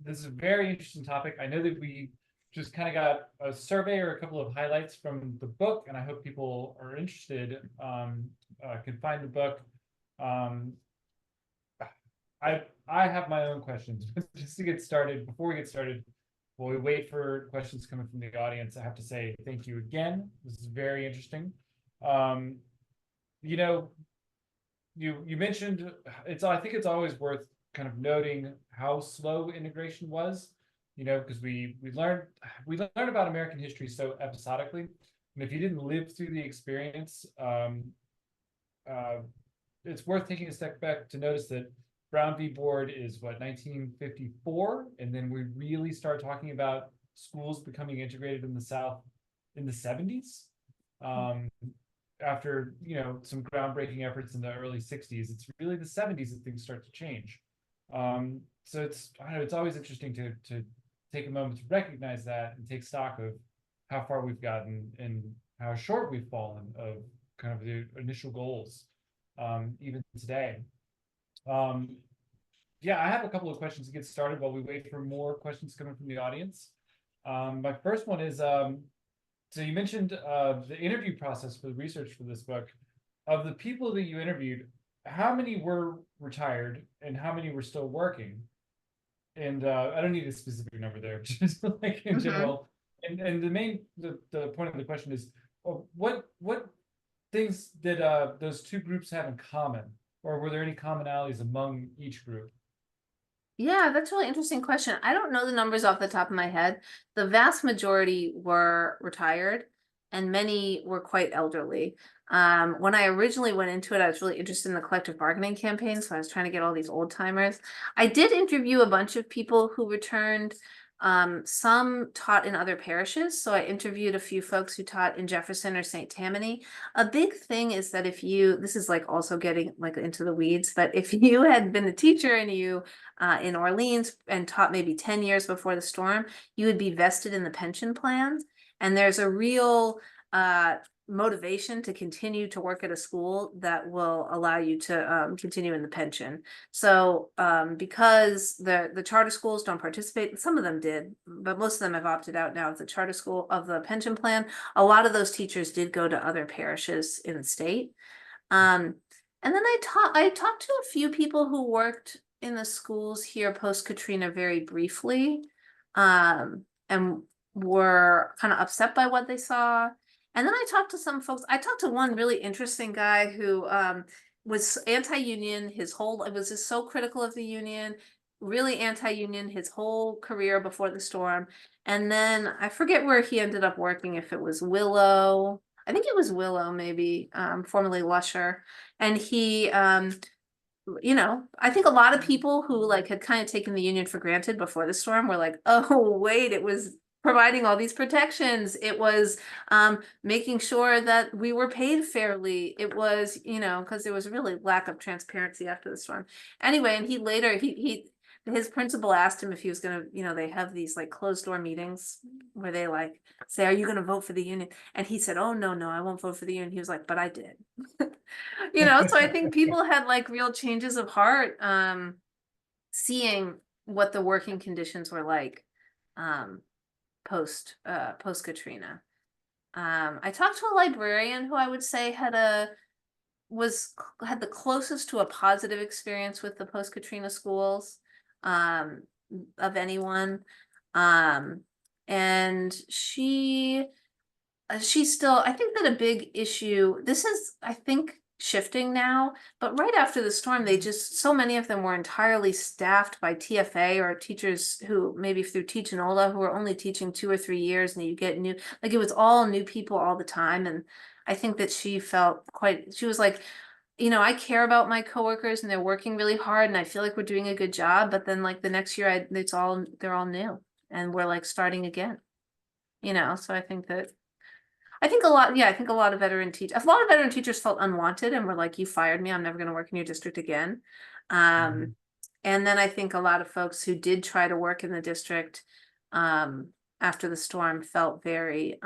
This is a very interesting topic. I know that we just kind of got a survey or a couple of highlights from the book, and I hope people are interested, can find the book. I have my own questions. Just to get started, before we get started, while we wait for questions coming from the audience, I have to say thank you again. This is very interesting. You know, you mentioned I think it's always worth kind of noting how slow integration was, because we learned about American history so episodically, and if you didn't live through the experience, uh, it's worth taking a step back to notice that Brown v. Board is what, 1954, and then we really start talking about schools becoming integrated in the South in the 70s. After some groundbreaking efforts in the early 60s, it's really the 70s that things start to change. So I don't know, it's always interesting to take a moment to recognize that and take stock of how far we've gotten and how short we've fallen of kind of the initial goals, even today. Yeah, I have a couple of questions to get started while we wait for more questions coming from the audience. My first one is, so you mentioned the interview process for the research for this book. Of the people that you interviewed, how many were retired and how many were still working? And I don't need a specific number there, just like in general. And the point of the question is, what things did those two groups have in common, or were there any commonalities among each group? Yeah, that's a really interesting question. I don't know the numbers off the top of my head. The vast majority were retired and many were quite elderly. When I originally went into it, I was really interested in the collective bargaining campaign, so I was trying to get all these old timers. I did interview a bunch of people who returned. Some taught in other parishes, so I interviewed a few folks who taught in Jefferson or St. Tammany. A big thing is that this is like also getting like into the weeds, but if you had been a teacher and you in Orleans and taught maybe 10 years before the storm, you would be vested in the pension plans. And there's a real motivation to continue to work at a school that will allow you to continue in the pension. So because the charter schools don't participate, some of them did, but most of them have opted out now of the charter school of the pension plan. A lot of those teachers did go to other parishes in the state. And then I talked to a few people who worked in the schools here post Katrina very briefly, and were kind of upset by what they saw. And then I talked to some folks. I talked to one really interesting guy who was anti-union it was just so critical of the union, really anti-union his whole career before the storm. And then I forget where he ended up working, if it was Willow. I think it was Willow, maybe, formerly Lusher. And he I think a lot of people who like had kind of taken the union for granted before the storm were like, oh, wait, it was providing all these protections. It was making sure that we were paid fairly. It was, because there was really lack of transparency after the storm. Anyway, and his principal asked him if he was going to, they have these like closed door meetings where they like say, are you going to vote for the union? And he said, oh, no, I won't vote for the union. He was like, but I did. So I think people had like real changes of heart, seeing what the working conditions were like, post Katrina. I talked to a librarian who I would say had the closest to a positive experience with the post Katrina schools, of anyone. And she's still, I think that a big issue, this is, I think, shifting now, but right after the storm, so many of them were entirely staffed by TFA or teachers who maybe through Teach and Ola, who were only teaching 2 or 3 years, and you get it was all new people all the time. And I think that she was like, I care about my coworkers and they're working really hard and I feel like we're doing a good job. But then like the next year, they're all new and we're like starting again, so I think a lot of veteran teachers felt unwanted and were like, you fired me, I'm never going to work in your district again. And then I think a lot of folks who did try to work in the district after the storm felt very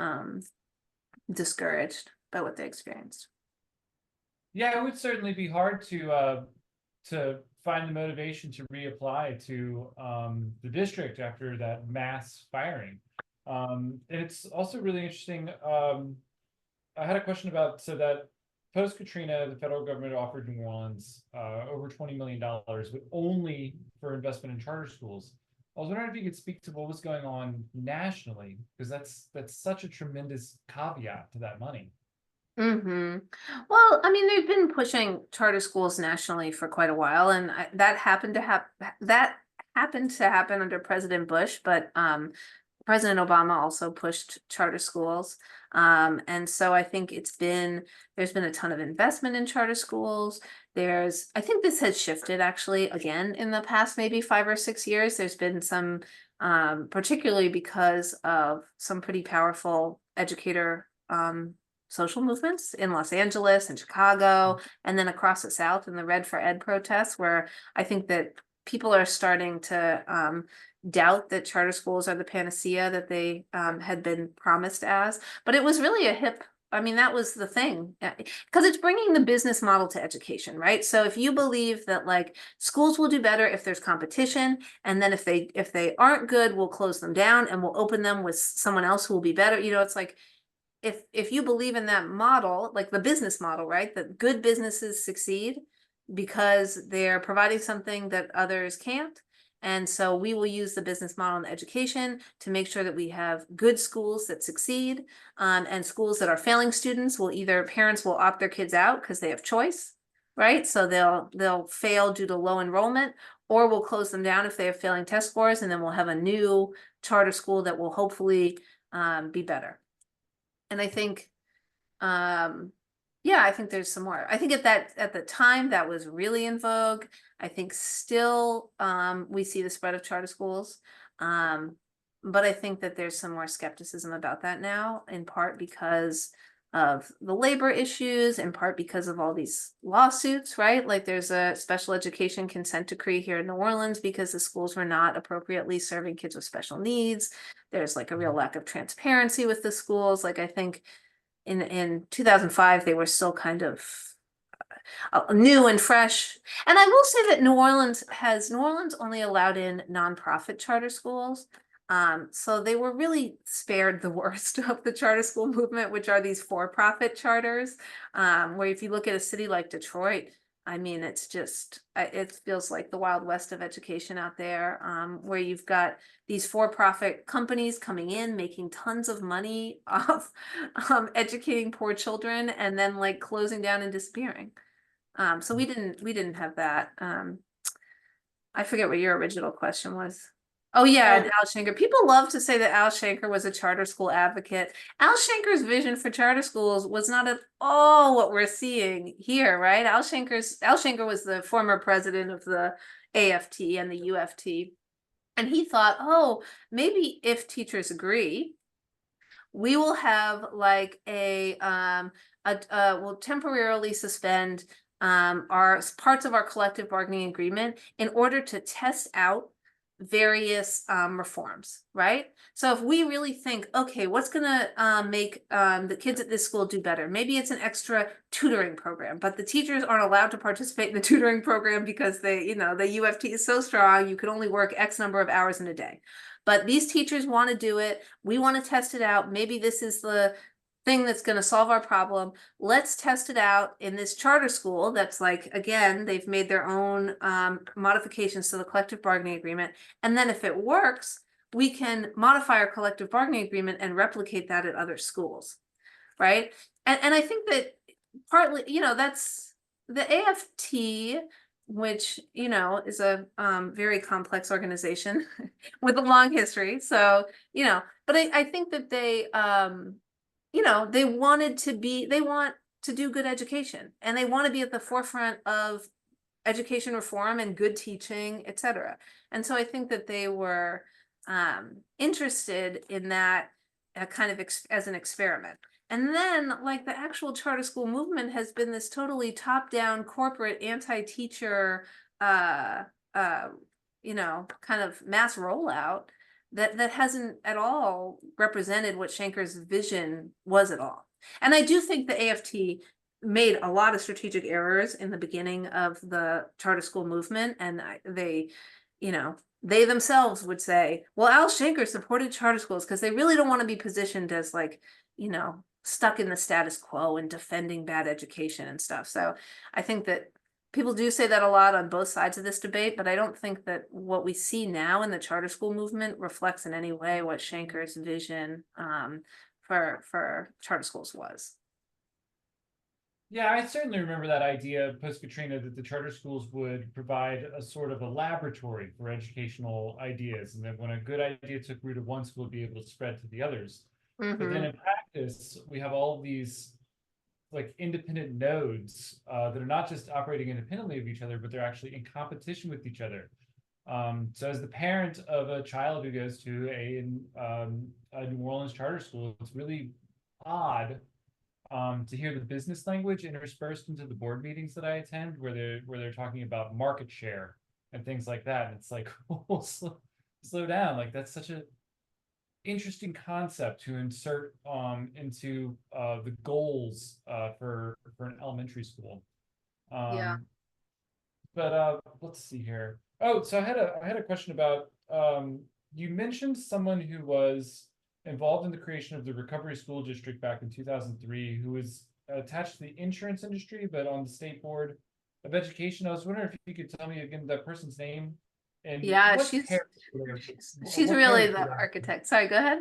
discouraged by what they experienced. Yeah, it would certainly be hard to find the motivation to reapply to the district after that mass firing. And it's also really interesting. I had a question about, so that post Katrina, the federal government offered New Orleans over $20 million, but only for investment in charter schools. I was wondering if you could speak to what was going on nationally, because that's such a tremendous caveat to that money. Mm-hmm. Well, I mean, they've been pushing charter schools nationally for quite a while, and that happened to happen under President Bush, but President Obama also pushed charter schools. And so I think there's been a ton of investment in charter schools. I think this has shifted actually again in the past maybe 5 or 6 years. There's been some, particularly because of some pretty powerful educator, social movements in Los Angeles and Chicago, and then across the South in the Red for Ed protests, where I think that people are starting to, doubt that charter schools are the panacea that they had been promised as. But it was really I mean, that was the thing, because it's bringing the business model to education, right? So if you believe that like schools will do better if there's competition, and then if they aren't good, we'll close them down and we'll open them with someone else who will be better. It's like if you believe in that model, like the business model, right? That good businesses succeed because they're providing something that others can't. And so we will use the business model in education to make sure that we have good schools that succeed, and schools that are failing students will parents will opt their kids out because they have choice, right? So they'll fail due to low enrollment, or we'll close them down if they have failing test scores, and then we'll have a new charter school that will hopefully be better. And I think, yeah, I think there's some more. I think at the time that was really in vogue. I think still, we see the spread of charter schools. But I think that there's some more skepticism about that now, in part because of the labor issues, in part because of all these lawsuits, right? Like there's a special education consent decree here in New Orleans because the schools were not appropriately serving kids with special needs. There's like a real lack of transparency with the schools. Like I think in 2005, they were still kind of new and fresh. And I will say that New Orleans only allowed in nonprofit charter schools. So they were really spared the worst of the charter school movement, which are these for-profit charters. Where if you look at a city like Detroit, I mean, it feels like the Wild West of education out there, where you've got these for-profit companies coming in, making tons of money off educating poor children, and then like closing down and disappearing. So we didn't have that. I forget what your original question was. Oh yeah, and Al Shanker. People love to say that Al Shanker was a charter school advocate. Al Shanker's vision for charter schools was not at all what we're seeing here, right? Al Shanker was the former president of the AFT and the UFT. And he thought, oh, maybe if teachers agree, we will have like we'll temporarily suspend our parts of our collective bargaining agreement in order to test out various reforms, right? So if we really think, okay, what's gonna make the kids at this school do better? Maybe it's an extra tutoring program, but the teachers aren't allowed to participate in the tutoring program because the UFT is so strong, you can only work X number of hours in a day. But these teachers want to do it. We want to test it out. Maybe this is the thing that's going to solve our problem. Let's test it out in this charter school. That's like, again, they've made their own modifications to the collective bargaining agreement. And then if it works, we can modify our collective bargaining agreement and replicate that at other schools, right? And I think that partly, that's the AFT, which, is a very complex organization with a long history. So, but I think that they they want to do good education, and they want to be at the forefront of education reform and good teaching, etc. And so I think that they were interested in that kind of as an experiment. And then like the actual charter school movement has been this totally top-down corporate anti-teacher kind of mass rollout that hasn't at all represented what Shanker's vision was at all. And I do think the AFT made a lot of strategic errors in the beginning of the charter school movement, and they themselves would say, well, Al Shanker supported charter schools because they really don't want to be positioned as like, stuck in the status quo and defending bad education and stuff. So I think that people do say that a lot on both sides of this debate, but I don't think that what we see now in the charter school movement reflects in any way what Shanker's vision for charter schools was. Yeah, I certainly remember that idea post Katrina that the charter schools would provide a sort of a laboratory for educational ideas, and that when a good idea took root at one school, it'd be able to spread to the others. But then Hmm. in practice, we have all of these like independent nodes that are not just operating independently of each other, but they're actually in competition with each other. So as the parent of a child who goes to a New Orleans charter school, it's really odd to hear the business language interspersed into the board meetings that I attend, where they're talking about market share and things like that. And it's like, oh, slow down. Like that's such a interesting concept to insert into the goals for an elementary school. Yeah. Um, but let's see here. Oh, so I had a question about you mentioned someone who was involved in the creation of the Recovery School District back in 2003, who was attached to the insurance industry, but on the state board of education. I was wondering if you could tell me again that person's name and Yeah, what parish she's what really parish the were they, architect. Sorry, go ahead.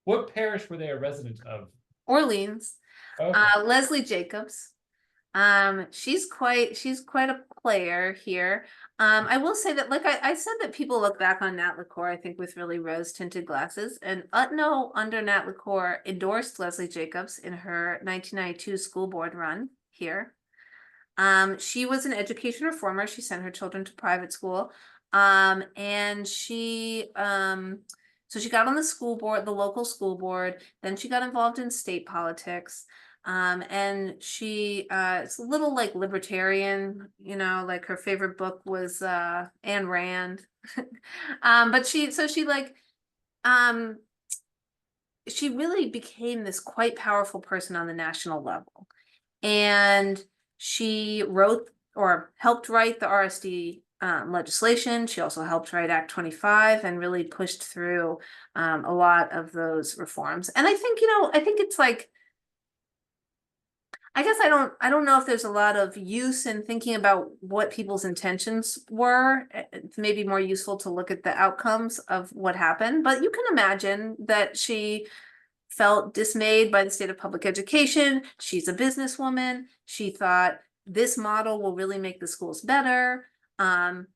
what parish were they a resident of? Orleans. Okay. Leslie Jacobs. She's quite a player here. I will say that, like I said, that people look back on Nat LaCour, I think, with really rose-tinted glasses. And UTNO under Nat LaCour endorsed Leslie Jacobs in her 1992 school board run here. She was an education reformer. She sent her children to private school. And so she got on the school board, the local school board. Then she got involved in state politics. And it's a little like libertarian, like her favorite book was Ayn Rand. But um, she really became this quite powerful person on the national level. And she wrote or helped write the RSD legislation. She also helped write Act 25 and really pushed through a lot of those reforms. And I think, I think it's like, I guess I don't know if there's a lot of use in thinking about what people's intentions were. It's maybe more useful to look at the outcomes of what happened, but you can imagine that she felt dismayed by the state of public education. She's a businesswoman. She thought this model will really make the schools better. The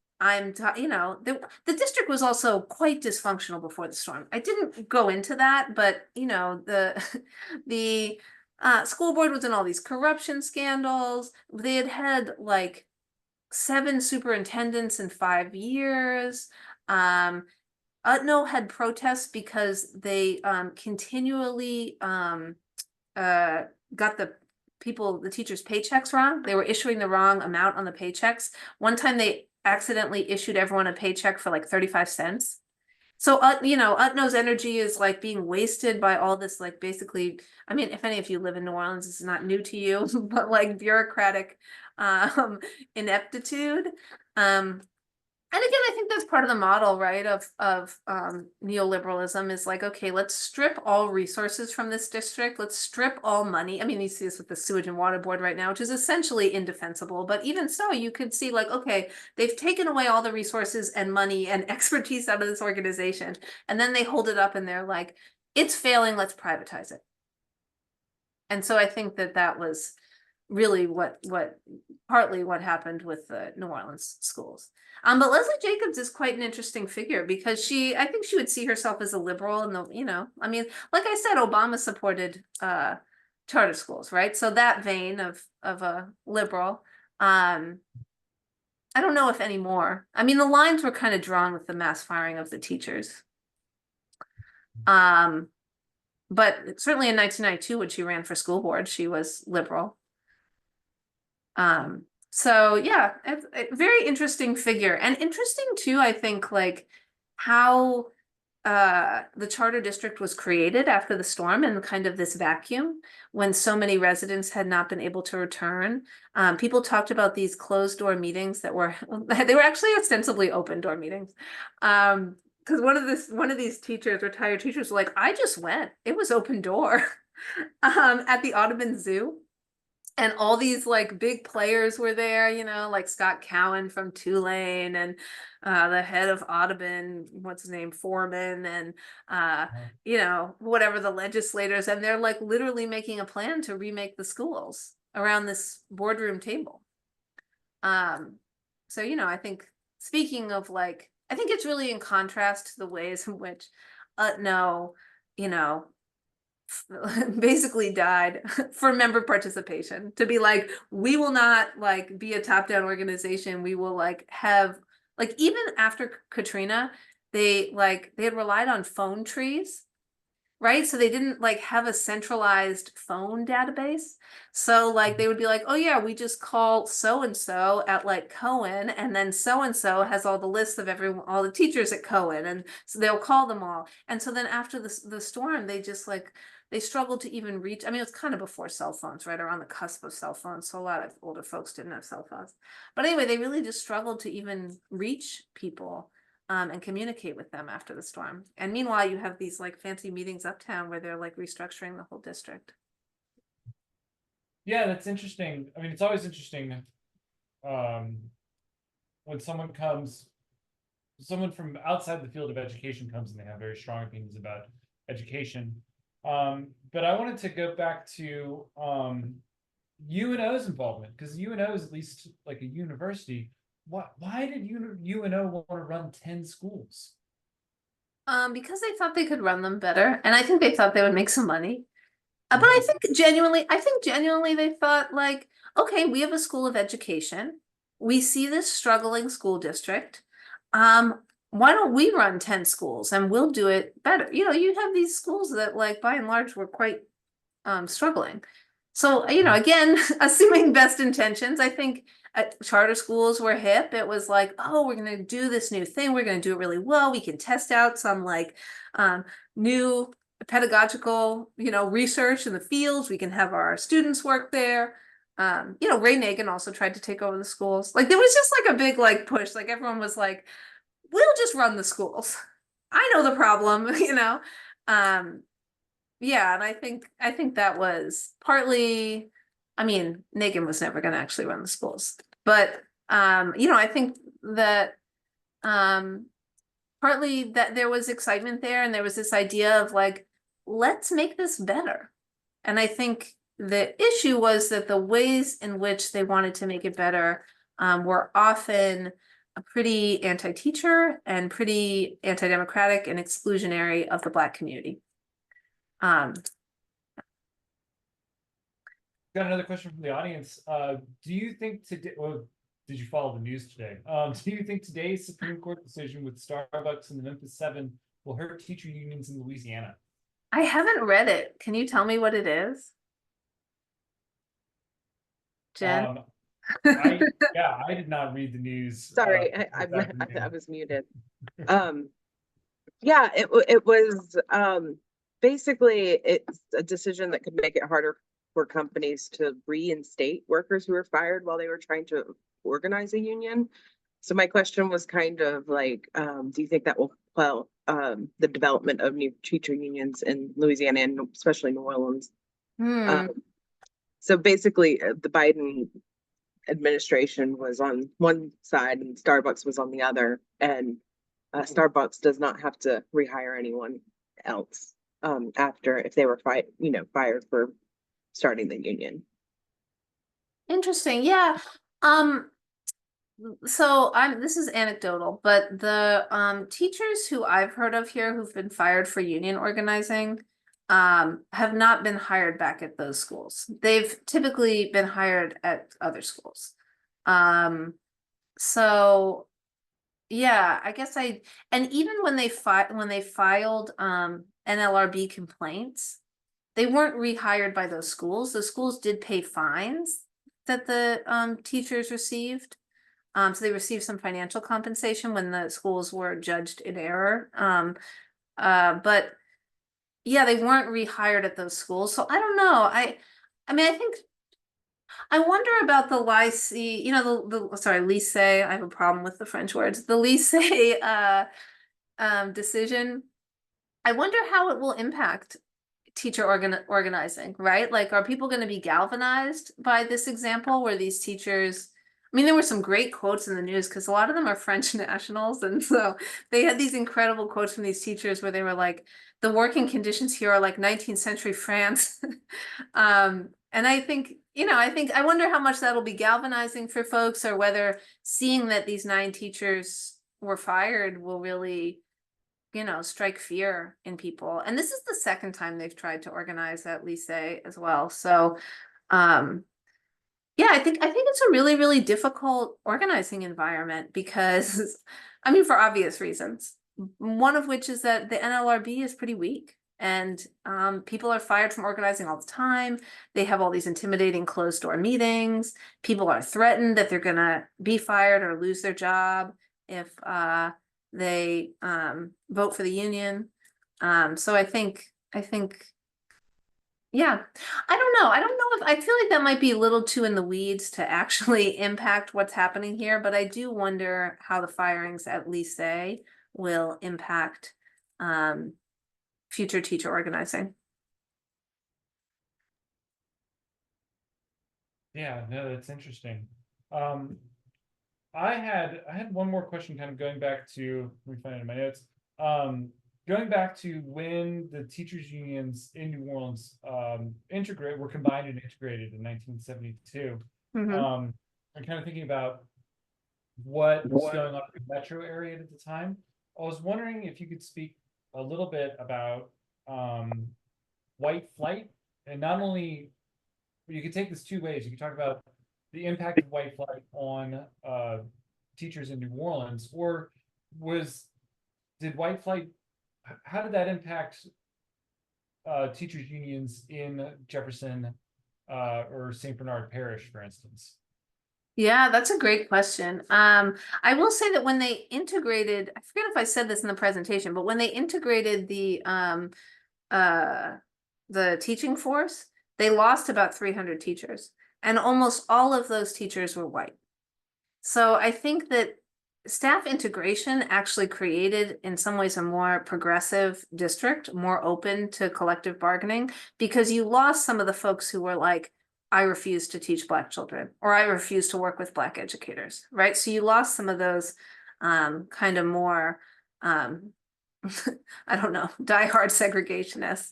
district was also quite dysfunctional before the storm. I didn't go into that, but the school board was in all these corruption scandals. They had had like 7 superintendents in 5 years. UTNO had protests because they continually got the teachers' paychecks wrong. They were issuing the wrong amount on the paychecks. One time they accidentally issued everyone a paycheck for like 35 cents. So, UTNO's energy is like being wasted by all this, like basically, I mean, if any of you live in New Orleans, it's not new to you, but like bureaucratic um, ineptitude. And again, I think that's part of the model, right, of neoliberalism is like, okay, let's strip all resources from this district. Let's strip all money. I mean, you see this with the sewage and water board right now, which is essentially indefensible. But even so, you could see like, okay, they've taken away all the resources and money and expertise out of this organization. And then they hold it up and they're like, it's failing, let's privatize it. And so I think that was really partly what happened with the New Orleans schools. But Leslie Jacobs is quite an interesting figure because I think she would see herself as a liberal and I mean, like I said, Obama supported charter schools, right? So that vein of a liberal. I don't know if anymore. I mean, the lines were kind of drawn with the mass firing of the teachers. But certainly in 1992, when she ran for school board, she was liberal. So yeah, it's a very interesting figure and interesting too, I think, like how the charter district was created after the storm and kind of this vacuum when so many residents had not been able to return. People talked about these closed door meetings that were they were actually ostensibly open door meetings. Because one of these teachers, retired teachers, were like, I just went. It was open door at the Audubon Zoo. And all these like big players were there, like Scott Cowan from Tulane and the head of Audubon, what's his name, Foreman, and whatever the legislators, and they're like literally making a plan to remake the schools. around this boardroom table. So, you know, I think speaking of like, I think it's really in contrast to the ways in which UTNO, you know, basically died for member participation, to be like, we will not like be a top-down organization. We will like have like, even after Katrina, they had relied on phone trees, right? So they didn't like have a centralized phone database. So like they would be like, oh yeah, we just call so and so at like Cohen, and then so and so has all the lists of everyone, all the teachers at Cohen, and so they'll call them all. And so then after the storm, they just like they struggled to even reach. I mean, it was kind of before cell phones, right? Around the cusp of cell phones. So a lot of older folks didn't have cell phones. But anyway, they really just struggled to even reach people and communicate with them after the storm. And meanwhile, you have these like fancy meetings uptown where they're like restructuring the whole district. Yeah, that's interesting. I mean, it's always interesting when someone from outside the field of education comes and they have very strong opinions about education. But I wanted to go back to UNO's involvement, because UNO is at least like a university. Why did UNO want to run 10 schools? Because they thought they could run them better, and I think they thought they would make some money. But I think genuinely they thought like, okay, we have a school of education. We see this struggling school district. Why don't we run 10 schools and we'll do it better? You know, you have these schools that like by and large were quite struggling. So, you know, again, assuming best intentions, I think charter schools were hip. It was like, oh, we're going to do this new thing. We're going to do it really well. We can test out some like new pedagogical, you know, research in the fields. We can have our students work there. You know, Ray Nagin also tried to take over the schools. Like there was just like a big like push. Like everyone was like, we'll just run the schools. I know the problem, you know. Yeah, and I think that was partly, I mean, Nagin was never going to actually run the schools, but you know, I think that partly that there was excitement there, and there was this idea of like, let's make this better. And I think the issue was that the ways in which they wanted to make it better were often pretty anti-teacher and pretty anti-democratic and exclusionary of the Black community. Got another question from the audience. Do you think today, well, did you follow the news today? Do you think today's Supreme Court decision with Starbucks and the Memphis 7 will hurt teacher unions in Louisiana? I haven't read it. Can you tell me what it is? Jen? Yeah, I did not read the news. Sorry, I was muted. Yeah, it was basically it's a decision that could make it harder for companies to reinstate workers who were fired while they were trying to organize a union. So my question was kind of like, do you think that will quell the development of new teacher unions in Louisiana and especially New Orleans? So basically, the Biden administration was on one side and Starbucks was on the other, and Starbucks does not have to rehire anyone else after if they were fired for starting the union. Interesting. Yeah. So this is anecdotal, but the teachers who I've heard of here who've been fired for union organizing have not been hired back at those schools. They've typically been hired at other schools. So yeah, I guess and even when they filed NLRB complaints, they weren't rehired by those schools. The schools did pay fines that the teachers received. So they received some financial compensation when the schools were judged in error. But yeah, they weren't rehired at those schools. So I don't know. I mean, I wonder about the lycée, you know, lycée. I have a problem with the French words. The lycée decision. I wonder how it will impact teacher organizing, right? Like, are people going to be galvanized by this example where these teachers I mean, there were some great quotes in the news because a lot of them are French nationals. And so they had these incredible quotes from these teachers where they were like, the working conditions here are like 19th century France. And I think, I wonder how much that'll be galvanizing for folks, or whether seeing that these 9 teachers were fired will really, strike fear in people. And this is the second time they've tried to organize at lycée as well. So, yeah, I think it's a really, really difficult organizing environment because, I mean, for obvious reasons. One of which is that the NLRB is pretty weak, and people are fired from organizing all the time. They have all these intimidating closed door meetings. People are threatened that they're gonna be fired or lose their job if they vote for the union. So I think. Yeah, I don't know. I don't know if I feel like that might be a little too in the weeds to actually impact what's happening here, but I do wonder how the firings at lycée will impact future teacher organizing. Yeah, no, that's interesting. I had one more question, kind of going back to, let me find it in my notes. Going back to when the teachers unions in New Orleans were combined and integrated in 1972. Mhm. I'm kind of thinking about what was going on in the metro area at the time. I was wondering if you could speak a little bit about white flight, and not only, you could take this 2 ways. You could talk about the impact of white flight on teachers in New Orleans, or did white flight, how did that impact teachers unions in Jefferson or St. Bernard Parish, for instance? Yeah, that's a great question. I will say that when they integrated, I forget if I said this in the presentation, but when they integrated the teaching force, they lost about 300 teachers, and almost all of those teachers were white. So I think that staff integration actually created, in some ways, a more progressive district, more open to collective bargaining, because you lost some of the folks who were like, I refuse to teach Black children, or I refuse to work with Black educators, right? So you lost some of those kind of more, I don't know, diehard segregationists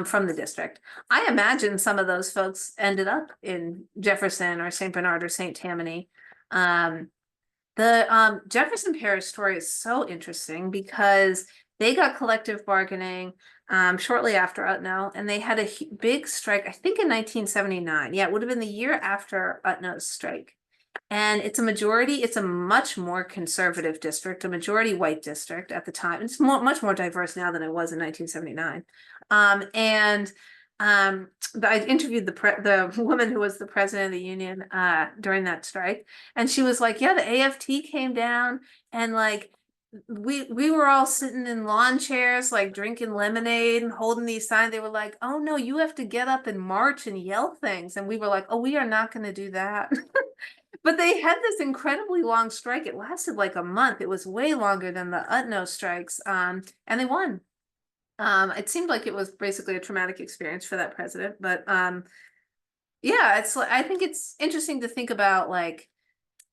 from the district. I imagine some of those folks ended up in Jefferson or St. Bernard or St. Tammany. The Jefferson Parish story is so interesting because they got collective bargaining shortly after UTNO, and they had a big strike, I think in 1979. Yeah, it would have been the year after UTNO's strike. And it's a much more conservative district, a majority white district at the time. It's much more diverse now than it was in 1979. I interviewed the woman who was the president of the union during that strike, and she was like, yeah, the AFT came down, and like we were all sitting in lawn chairs, like drinking lemonade and holding these signs. They were like, oh no, you have to get up and march and yell things. And we were like, oh, we are not going to do that. But they had this incredibly long strike. It lasted like a month. It was way longer than the UTNO strikes. And they won. It seemed like it was basically a traumatic experience for that president. But yeah, I think it's interesting to think about, like,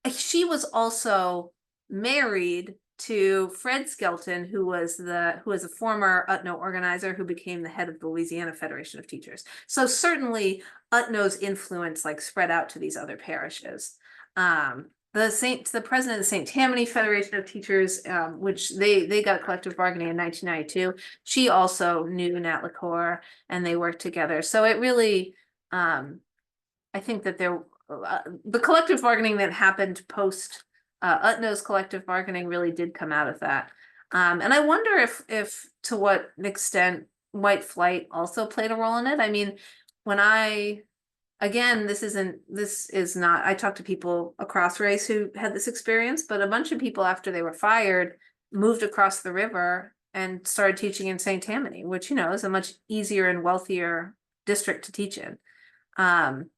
she was also married to Fred Skelton, who was a former UTNO organizer who became the head of the Louisiana Federation of Teachers. So certainly UTNO's influence like spread out to these other parishes. The president of the St. Tammany Federation of Teachers, which they got collective bargaining in 1992. She also knew Nat LaCour, and they worked together. So it really, I think that the collective bargaining that happened post UTNO's collective bargaining really did come out of that. And I wonder if to what extent white flight also played a role in it. I mean, again, this is not, I talked to people across race who had this experience, but a bunch of people after they were fired moved across the river and started teaching in St. Tammany, which, is a much easier and wealthier district to teach in. And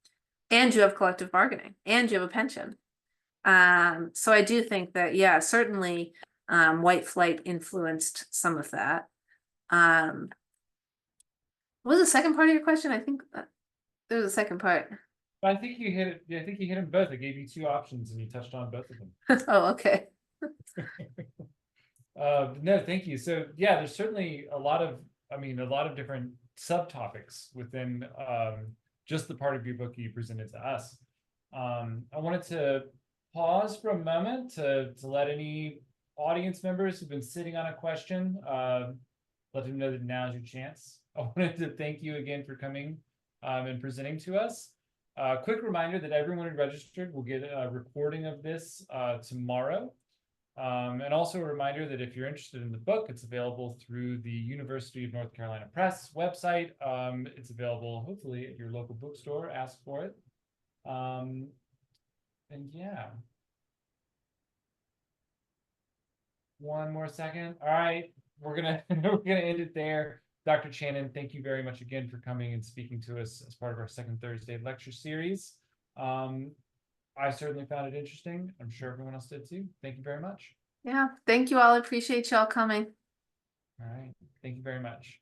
you have collective bargaining, and you have a pension. So I do think that, yeah, certainly white flight influenced some of that. What was the second part of your question? I think there was a second part. I think you hit it. Yeah, I think you hit them both. I gave you two options and you touched on both of them. Oh, okay. No, thank you. So yeah, there's certainly a lot of, I mean, a lot of different subtopics within just the part of your book you presented to us. I wanted to pause for a moment to let any audience members who've been sitting on a question, let them know that now's your chance. I wanted to thank you again for coming and presenting to us. Quick reminder that everyone who registered will get a recording of this tomorrow. And also a reminder that if you're interested in the book, it's available through the University of North Carolina Press website. It's available hopefully at your local bookstore. Ask for it. And yeah. One more second. All right, we're gonna we're gonna end it there. Dr. Chanin, thank you very much again for coming and speaking to us as part of our second Thursday lecture series. I certainly found it interesting. I'm sure everyone else did too. Thank you very much. Yeah, thank you all. I appreciate y'all coming. All right, thank you very much.